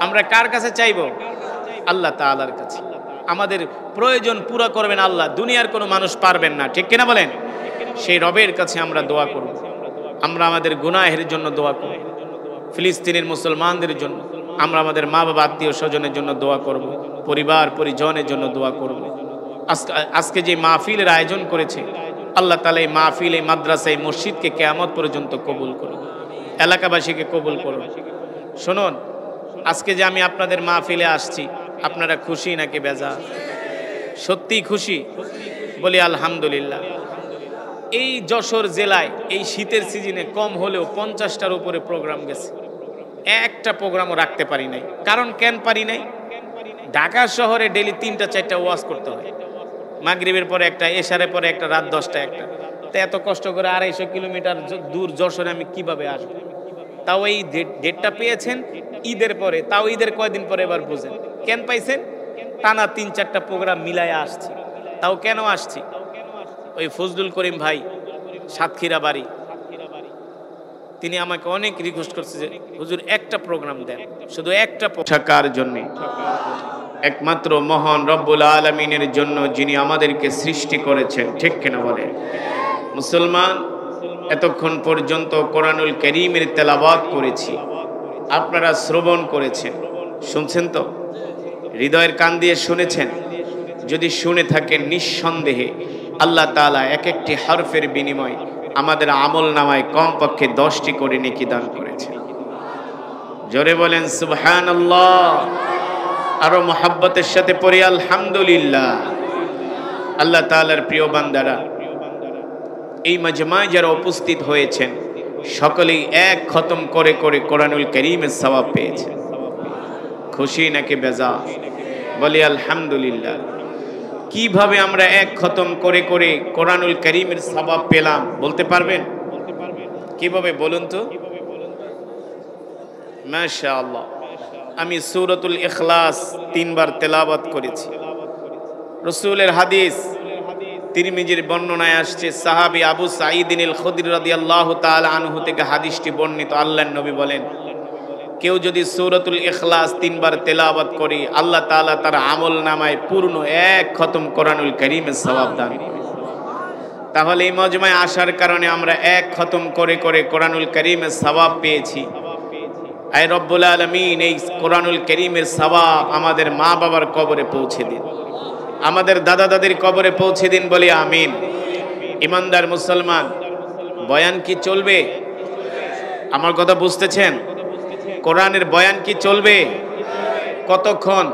A: আমরা কার কাছে চাইবো? আল্লাহ তাআলার কাছে। আমাদের প্রয়োজন পুরো করবেন আল্লাহ, দুনিয়ার কোনো মানুষ পারবেন না, ঠিক কিনা বলেন? সেই রবের কাছে আমরা দোয়া করব। আমরা আমাদের গুনাহের জন্য দোয়া করব, ফিলিস্তিনের মুসলমানদের জন্য, আমরা আমাদের মা বাবা আত্মীয় স্বজনের জন্য দোয়া করব, পরিবার পরিজনের জন্য দোয়া করব। আজকে যে মাহফিলের আয়োজন করেছে আল্লাহ তাআলা এই মাহফিল, এই মাদ্রাসা, এই মসজিদকে কিয়ামত পর্যন্ত কবুল করুন, এলাকাবাসীকে কবুল করুন। শুনুন, আজকে যে আমি আপনাদের মাহফিলে আসছি, আপনারা খুশি নাকি বেজার? সত্যি খুশি? বলি আলহামদুলিল্লাহ। এই যশোর জেলায় এই শীতের সিজনে কম হলেও 50টার উপরে প্রোগ্রাম গেছে, একটা প্রোগ্রামও রাখতে পারি নাই। কারণ কেন পারি নাই? ঢাকা শহরে ডেলি 3টা-4টা ওয়াজ করতে হয়, মাগরিবের পরে একটা, এশারের পরে একটা, রাত 10টা একটা। তো এত কষ্ট করে 250 কিলোমিটার দূর যশোরে আমি কিভাবে আসবো? তাও এই ডেটটা পেয়েছেন ঈদের পরে, তাও ঈদের কয়দিন পরে এবার বুঝেন কেন পাইছেন? টানা 3-4টা প্রোগ্রাম মিলাইয়া আসছি। তাও কেন আসছি? ওই ফজলুল করিম ভাই, সাতক্ষীরা বাড়ি, তিনি আমাকে অনেক রিকোয়েস্ট করছে যে হুজুর একটা প্রোগ্রাম দেন, শুধু একটা। কার জন্য? একমাত্র মহান রব্বুল আলামিনের জন্য, যিনি আমাদেরকে সৃষ্টি করেছেন, ঠিক কিনা বলে? মুসলমান, এতক্ষণ পর্যন্ত কোরআনুল কারীমের তেলাওয়াত করেছি, আপনারা শ্রবণ করেছেন, শুনছেন তো? হৃদয়ের কান দিয়ে শুনেছেন? যদি শুনে থাকেন, নিঃসন্দেহে আল্লাহ তাআলা এক একটি হরফের বিনিময়ে আমাদের আমল নামায় কমপক্ষে 10টি করে নেকি দান করেছেন। জোরে বলেন সুবহানাল্লাহ। আরো মহব্বতের সাথে পড়ি আলহামদুলিল্লাহ। আল্লাহ তাআলার প্রিয় বান্দারা, এই মাজমায় যারা উপস্থিত হয়েছেন সকলেই এক খতম করে করে কোরআনুল কারীমের সওয়াব পেয়েছেন। খুশি নাকি বেজার? বলি আলহামদুলিল্লাহ। কিভাবে আমরা এক খতম করে করে কোরআনুল কারীমের সওয়াব পেলাম বলতে পারবেন? কিভাবে বলুন তো? মাশাআল্লাহ, আমি সূরাতুল ইখলাস 3 বার তেলাওয়াত করেছি। রাসূলের হাদিস, তিরমিজির বর্ণনায় আসছে, সাহাবী আবু সাঈদ আল খুদরি রাদিয়াল্লাহু তাআলা আনহু থেকে হাদিসটি বর্ণিত। আল্লাহর নবী বলেন, কেউ যদি সূরাতুল ইখলাস 3 বার তেলাওয়াত করে, আল্লাহ তাআলা তার আমল নামায় পূর্ণ এক খতম কোরআনুল কারীমের সওয়াব দান করে। তাহলে এই মজমায় আসার কারণে আমরা এক খতম করে করে কোরআনুল কারীমের সওয়াব পেয়েছি। আয় রব্বুল আলামিন, এই কোরআনুল কারীমের সওয়াব আমাদের মা বাবার কবরে পৌঁছে দিন, আমাদের দাদা দাদির কবরে পৌঁছে দিন, বলি আমিন। ইমানদার মুসলমান, বয়ান কি চলবে? আমার কথা বুঝতেছেন? কোরআনের বয়ান কি চলবে? কতক্ষণ?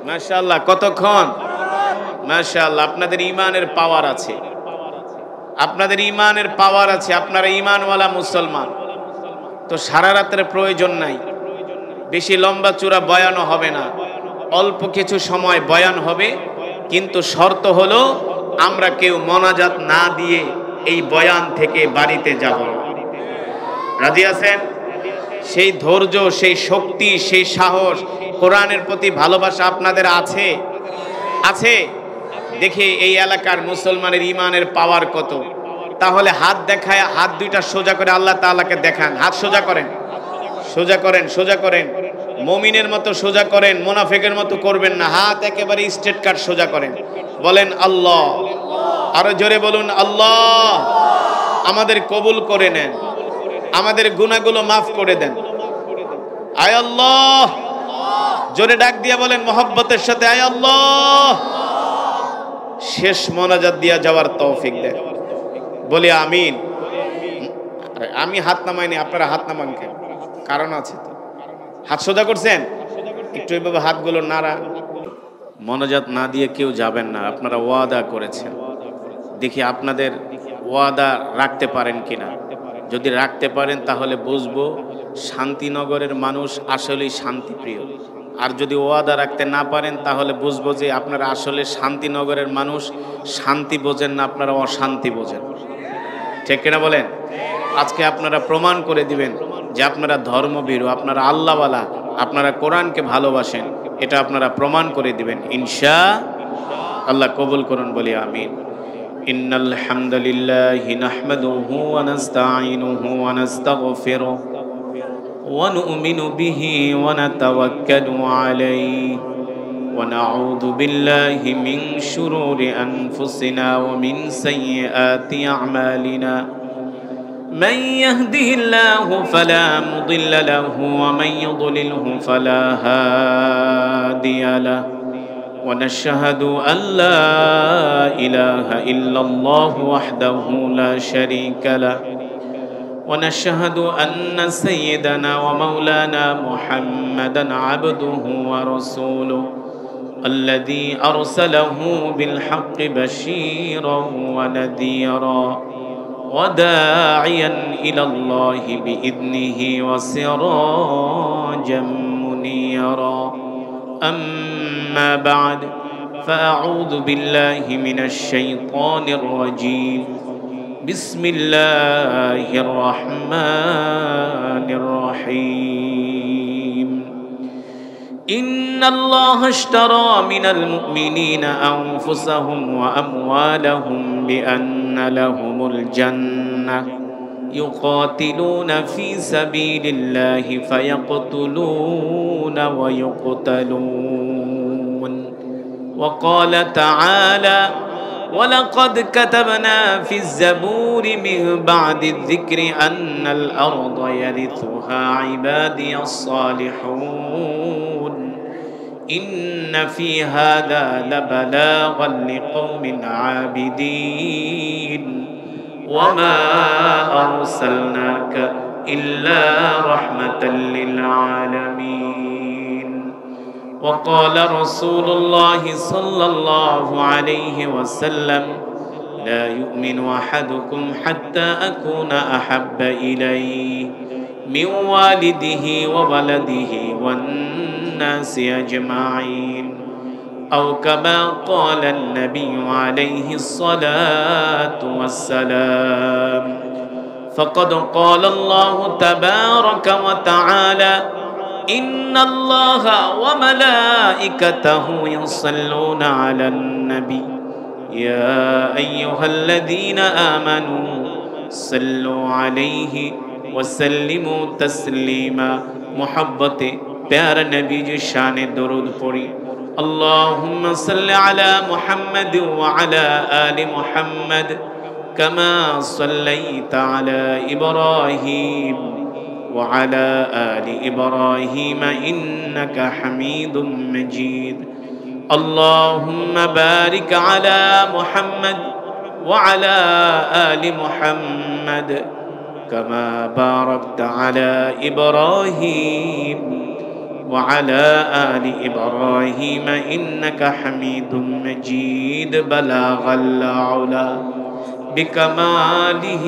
A: মাশাআল্লাহ, কতক্ষণ? মাশাআল্লাহ। আপনাদের ঈমানের পাওয়ার আছে, আপনাদের ঈমানের পাওয়ার আছে, আপনারা ঈমানওয়ালা মুসলমান। তো সারা রাতের প্রয়োজন নাই, বেশি লম্বা চূড়া বয়ানও হবে না, অল্প কিছু সময় বয়ান হবে, কিন্তু শর্ত হলো আমরা কেউ মোনাজাত না দিয়ে এই বয়ান থেকে বাড়িতে যাব না। রাজি আছেন? সেই ধৈর্য, সেই শক্তি, সেই সাহস, কোরআনের প্রতি ভালোবাসা আপনাদের আছে? আছে? দেখি এই এলাকার মুসলমানের ঈমানের পাওয়ার কত। তাহলে হাত দেখায়, হাত দুইটা সোজা করে আল্লাহ তাআলাকে দেখান। হাত সোজা করেন, সোজা করেন, সোজা করেন, মুমিনের মতো সোজা করেন, মুনাফিকের মতো করবেন না। হাত একেবারে স্ট্রেট কাট সোজা করেন, বলেন আল্লাহ। আরো জোরে বলুন আল্লাহ। আমাদের কবুল করে নেন, আমাদের গুনাহগুলো মাফ করে দেন। আয় আল্লাহ, জোরে ডাক দিয়ে বলেন মহব্বতের সাথে, আয় আল্লাহ শেষ মোনাজাত দিয়া যাওয়ার তৌফিক দেন। বলি আমিন। আমি হাত নামাইনি, আপনারা হাত নামান কেন? কারণ আছে তো। হাত সোজা করছেন, একটু এইভাবে হাতগুলো নাড়া। মোনাজাত না দিয়ে কেউ যাবেন না, আপনারা ওয়াদা করেছেন। দেখি আপনাদের ওয়াদা রাখতে পারেন কিনা। যদি রাখতে পারেন তাহলে বুঝবো শান্তিনগরের মানুষ আসলেই শান্তিপ্রিয়। আর যদি ওয়াদা রাখতে না পারেন তাহলে বুঝবো যে আপনারা আসলে শান্তিনগরের মানুষ শান্তি বোঝেন না, আপনারা অশান্তি বোঝেন। ঠিক কিনা বলেন? আজকে আপনারা প্রমাণ করে দিবেন যে আপনারা ধর্মভীরু, আপনারা আল্লাহওয়ালা, আপনারা কোরআনকে ভালোবাসেন। এটা আপনারা প্রমাণ করে দিবেন ইনশাআল্লাহ। কবুল করুন, বলি আমিন। ইন্নাল হামদুলিল্লাহি নাহমাদুহু ওয়া নাস্তাঈনুহু ওয়া নাস্তাগফিরুহু ওয়া নু'মিনু বিহি ওয়া নাতাওয়াক্কালু আলাইহি ওয়া নাউযু বিল্লাহি মিন শুরুরি আনফুসিনা ওয়া মিন সাইয়্যাতি আ'মালিনা। من يهده الله فلا مضل له ومن يضلله فلا هادي له ونشهد أن لا إله إلا الله وحده لا شريك له ونشهد أن سيدنا ومولانا محمدا عبده ورسوله الذي أرسله بالحق بشيرا ونذيرا وداعيا إلى الله بإذنه وسراجا منيرا. أما بعد فأعوذ بالله من الشيطان الرجيم. بسم الله الرحمن الرحيم. إن الله اشترى من المؤمنين أنفسهم وأموالهم بأن لهم الجنة يقاتلون في سبيل الله فيقتلون ويقتلون. وقال تعالى: ولقد كتبنا في الزبور من بعد الذكر أن الأرض يرثها عبادي الصالحون إن في هذا لبلاغا لقوم عابدين وما أرسلناك إلا رحمة للعالمين. وقال رسول الله صلى الله عليه وسلم: لا يؤمن أحدكم حتى أكون أحب إليه من والده وولده والناس أجمعين أو كما قال النبي عليه الصلاة والسلام. فقد قال الله تبارك وتعالى: إن الله وملائكته يصلون على النبي يا أيها الذين آمنوا صلوا عليه وسلموا تسليما. محبت प्यारा नबी जी शान दरूद पढ़ी। अल्लाहुम्मा सल्लि अला मुहम्मद व अला आलि मुहम्मद कमा सल्लैता अला इब्राहीम व अला आलि इब्राहीम इन्नका हमीदुम मजीद। अल्लाहुम्मा बारिक अला मुहम्मद व अला आलि मुहम्मद कमा बारकता अला इब्राहीम وعلى آل إبراهيم إنك حميد مجيد. بلغ العلا بكماله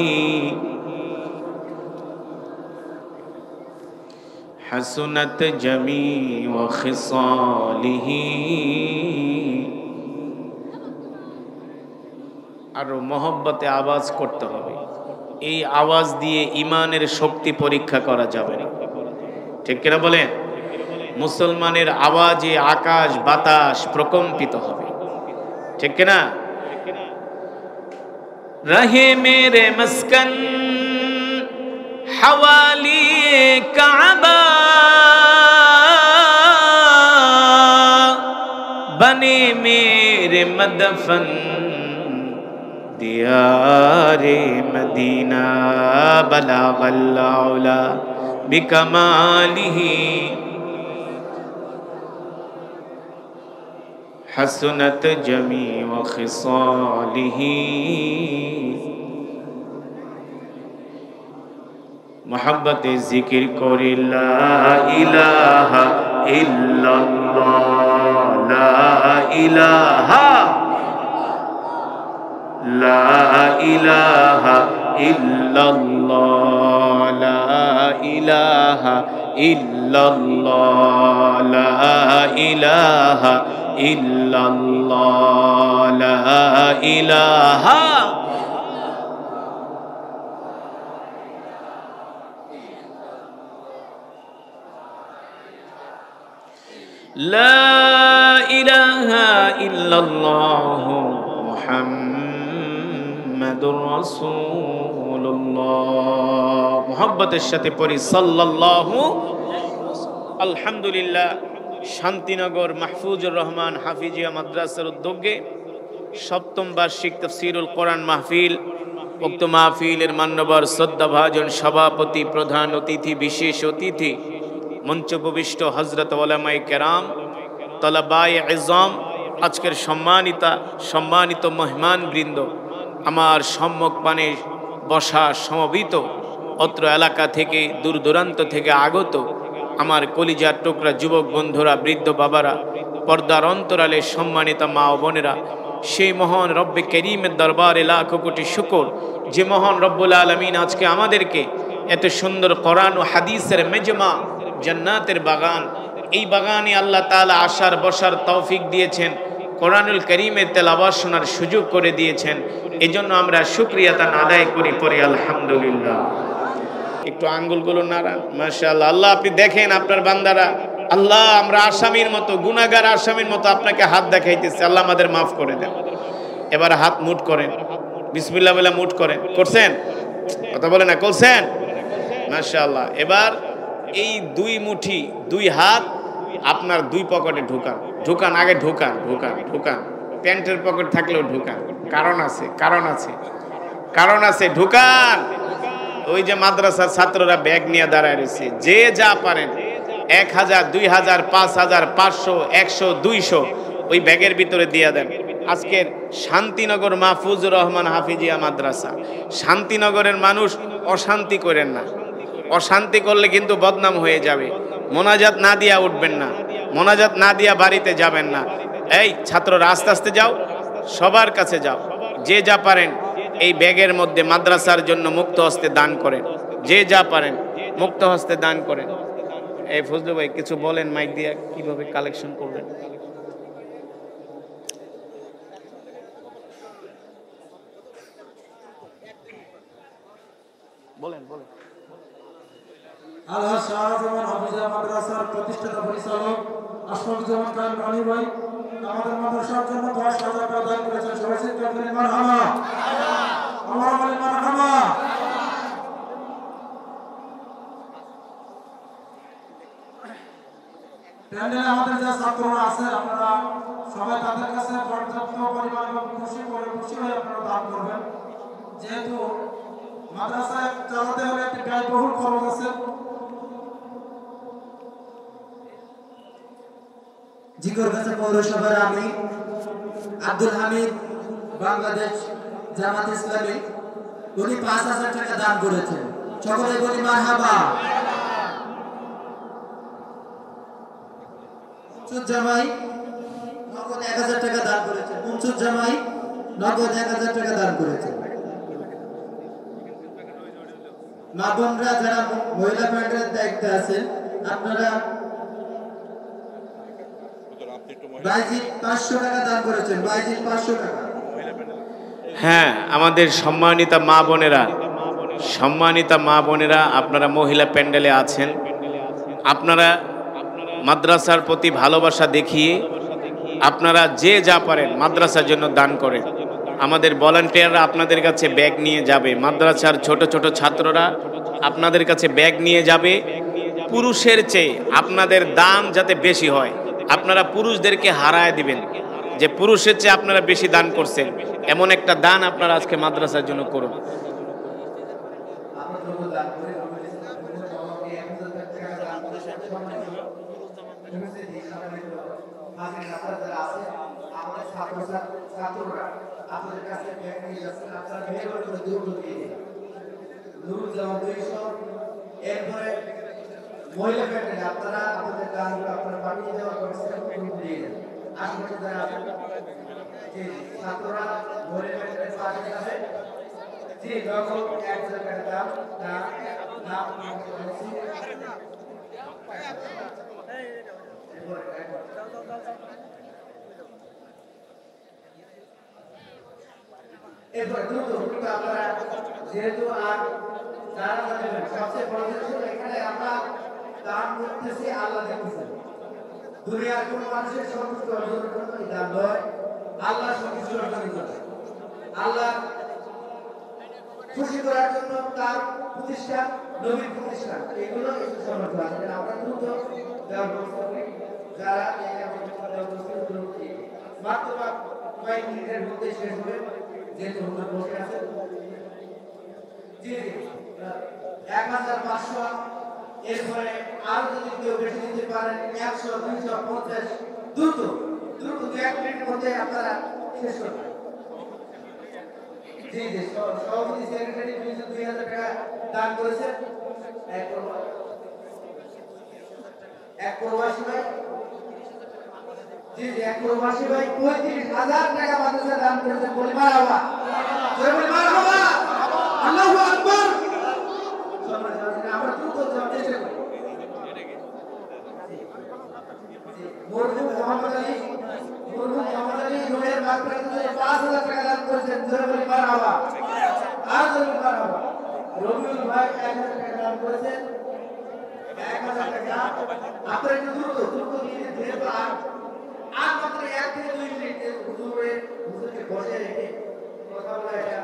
A: حسنت جميع خصاله. আরো মহব্বতে আওয়াজ করতে হবে। এই আওয়াজ দিয়ে ইমানের শক্তি পরীক্ষা করা যাবে না। ঠিক কিনা বলেন? মুসলমানের আওয়াজে আকাশ বাতাস প্রকম্পিত হবে। ঠিক কিনা? রহে মেরে মস্কন হাওয়ালি কাবা বনে মেরে মদফন দিয়ারে মদিনা। বালাগাল আলা বিকামালিহি حسنت جميع خصاله محبت ذکر کری لا الہ الا اللہ لا الہ الا اللہ لا الہ الا اللہ لا الہ الا اللہ لا الہ لا إله إلا الله محمد رسول الله محبت الشتي পড়ি সাল্লাল্লাহু আলহামদুলিল্লাহ শান্তিনগর মাহফুজুর রহমান হাফিজিয়া মাদ্রাসার উদ্যোগে সপ্তম বার্ষিক তাফসীরুল কোরআন মাহফিল উক্ত মাহফিলের মান্যবর শ্রদ্ধাভাজন সভাপতি প্রধান অতিথি বিশেষ অতিথি মঞ্চ উপবিষ্ট হযরত উলামায়ে কেরাম তলাবায়ে ইজম আজকের সম্মানিত মেহমান বৃন্দ আমার সম্মুখ পানে বসা সমবেত অত্র এলাকা থেকে দূর দূরান্ত থেকে আগত আমার কলিজার টুকরা যুবক বন্ধুরা বৃদ্ধ বাবারা পর্দার অন্তরালে সম্মানিত মা ও বোনেরা সেই মহান রব্বে করিমের দরবারে লাখ কোটি শুকর যে মহান রব্বুল আলামিন আজকে আমাদেরকে এত সুন্দর কোরআন ও হাদিসের মেজমা জান্নাতের বাগান এই বাগানে আল্লাহ তাআলা আসার বসার তৌফিক দিয়েছেন কোরআনুল কারীমের তেলাওয়াত শোনার সুযোগ করে দিয়েছেন এজন্য আমরা শুকরিয়া তান আদায় করি পরে আলহামদুলিল্লাহ একটু আঙ্গুলগুলো নাড়ান মাশাআল্লাহ আল্লাহ আপনি দেখেন আপনার বান্দারা আল্লাহ আমরা আসামির মতো গুনাহগার আসামির মতো আপনাকে হাত দেখাইতেছি আল্লাহ আমাদের মাফ করে দেন এবার হাত মুঠ করেন বিসমিল্লাহ বলে মুঠ করেন করছেন কথা বলেন না করছেন মাশাআল্লাহ এবার এই দুই মুঠি দুই হাত আপনার দুই পকেটে ঢুকান আগে ঢুকান প্যান্টের পকেট থাকলেও ঢুকান কারণ আছে ঢুকান ওই যে মাদ্রাসার ছাত্ররা ব্যাগ নিয়ে দাঁড়ায় রয়েছে যে যা পারেন 1000 2000 5000 500 100 200 ওই ব্যাগের ভিতরে দিয়ে দেন আজকের শান্তিনগর মাহফুজুর রহমান হাফিজিয়া মাদ্রাসা শান্তিনগরের মানুষ অশান্তি করেন না অশান্তি করলে কিন্তু বদনাম হয়ে যাবে মোনাজাত না দিয়া উঠবেন না মোনাজাত না দিয়া বাড়িতে যাবেন না এই ছাত্ররা আস্তে আস্তে যাও সবার কাছে যাও যে যা পারেন এই ব্যাগের মধ্যে মাদ্রাসার জন্য মুক্ত হস্তে দান করেন যে যা পারেন মুক্ত হস্তে দান করেন এই ফজলু ভাই কিছু বলেন মাইক দিয়ে কিভাবে কালেকশন করবেন বলেন
B: আল্লাহ শাহজামান হাফিজিয়া মাদ্রাসার প্রতিষ্ঠাতা পরিচালক আশফাকুজ্জামান খান রনি ভাই আমাদের মাদ্রাসার জন্য 10,000 টাকা দান করেছেন সবাই চিৎকার করে মারহাবা আল্লাহু বলে মারহাবা প্যান্ডেলে আমাদের যে ছাত্ররা আছে আপনারা সবাই তাদের কাছে পর্যাপ্ত পরিমাণ খুশি হয়ে আপনারা দান করবেন যেহেতু মাদ্রাসায় চালাতে হলে একটি ব্যয়বহুল খরচ আছে জিকরগাছা পৌরসভার আমি আব্দুল হামিদ বাংলাদেশ জামাত ইসলামী উনি 5000 টাকা দান করেছেন সকলে বলি মারহাবা মনসুর জামাই নগদ 1000 টাকা দান করেছেন মনসুর জামাই নগদ 1000 টাকা দান করেছেন মা বোনরা যারা মহিলা প্যান্ডেলের দায়িত্বে আছেন আপনারা বাইজিৎ 500 টাকা দান করেছেন বাইজিৎ 500 টাকা
A: হ্যাঁ আমাদের সম্মানিতা মা বোনেরা আপনারা মহিলা প্যান্ডেলে আছেন আপনারা মাদ্রাসার প্রতি ভালোবাসা দেখিয়ে আপনারা যে যা পারেন মাদ্রাসার জন্য দান করেন আমাদের ভলান্টিয়াররা আপনাদের কাছে ব্যাগ নিয়ে যাবে মাদ্রাসার ছোট ছোট ছাত্ররা আপনাদের কাছে ব্যাগ নিয়ে যাবে পুরুষের চেয়ে আপনাদের দান যাতে বেশি হয় আপনারা পুরুষদেরকে হারায় দিবেন যে পুরুষের চেয়ে আপনারা বেশি দান করছেন এমন একটা দান আপনারা আজকে মাদ্রাসার জন্য করুন
C: আমাদের ছাত্ররা আপনাদের কাছে ব্যাগ নিয়ে যাচ্ছেন, আপনারা মেহরবানি করে দ্রুত দিয়ে দিন। নুরুল জামান 200, এরপরে মহিলা প্যান্ডেল আপনারা আপনাদের গানগুলো আপনারা পাঠিয়ে দেওয়ার ব্যবস্থা দ্রুত দিয়ে দেন। আশেপাশে যারা আছেন যে ছাত্ররা মহিলা প্যান্ডেলের পাশে যাবে, জি নগদ 1000 টাকা দাম নাম বলছি। এরপরে দ্রুত আপনারা যেহেতু আর যারা যাবেন সবচেয়ে বড় জিনিস হলো এখানে আমরা দান করতেছি, আল্লাহ দেখতেছেন। দুনিয়ার কোন মানুষের সন্তুষ্টি অর্জনের জন্য এই দান নয়, আল্লাহ সন্তুষ্টি অর্জনের জন্য, আল্লাহ খুশি করার জন্য তার প্রতিষ্ঠান, নবীর প্রতিষ্ঠান, এগুলো একটু সমর্থ আছে। আমরা দ্রুত দেওয়ার ব্যবস্থা করি। যারা মাত্র কয়েক মিনিটের মধ্যে শেষ হবে, যেহেতু হুজুর বসে আছে। জি জি 1500, এরপরে আরো যদি কেউ বেশি দিতে পারেন 100, 250, দ্রুত দ্রুত 2-1 মিনিটের মধ্যে আপনারা শেষ করবেন। জি জি সভাপতি সেক্রেটারি 2000 টাকা দান করেছেন। এক প্রবাসী ভাই, জি জি এক প্রবাসী ভাই 35,000 টাকা মাদ্রাসা দান করেছেন। বলি মারহাবা, জোরে বলি মারহাবা, আল্লাহু আকবার। আমরা দ্রুত জবাব দিতে পারি। মরহুম মোহাম্মদ আলী রুহের মাগফিরাতের 5000 টাকা দান করেছেন। জোরে বলি মারহাবা, আর জোরে বলি মারহাবা। রবিউল ভাই 1000 টাকা দান করেছেন। 1000 টাকা আপনারা একটু দ্রুত দিয়ে যেহেতু আর মাত্র 1 থেকে 2 মিনিট হুজুরকে বসে রেখে কথা বলা এটা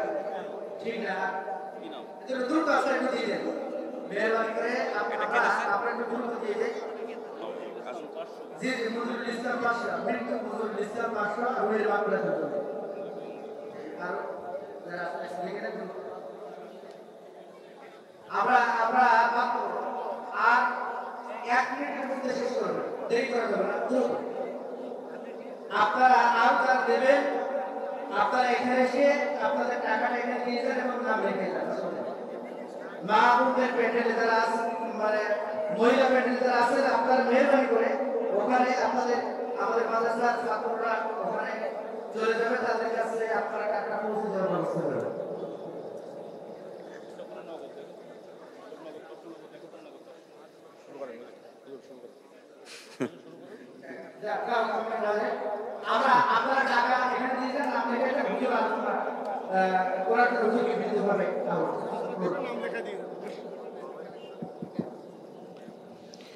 C: ঠিক না। এজন্য দ্রুত আপনারা একটু দিয়ে দেন, মেহরবানি করে আপনারা একটু দ্রুত দিয়ে দেন। জি জি মুজিবুল ইসলাম পাশা, মৃত্যু মুজিবুল ইসলাম পাশা রুহের মাগফিরাতের জন্য। আর যারা লিখে দেন আমরা মাত্র আর 1 মিনিটের মধ্যে শেষ করব, দেরি করা যাবে না। দ্রুত আপনারা আর যারা দেবেন আপনারা এখানে এসে আপনাদের টাকাটা এখানে দিয়ে যান এবং নাম লিখে যান। মা বোনদের প্যান্ডেলে যারা আছেন, মানে মহিলা প্যান্ডেলে যারা আছেন, আপনারা মেহরবানি করে ওখানে আমাদের মাদ্রাসার ছাত্ররা ওখানে চলে যাবে, তাদের কাছে আপনারা টাকা পৌঁছে দেওয়ার ব্যবস্থা করবেন। আপনারা টাকা এখানে দিয়ে যান, আপনাকে একটা ভিডিও আলোচনা করার জন্য বিদ্যুৎ হবে।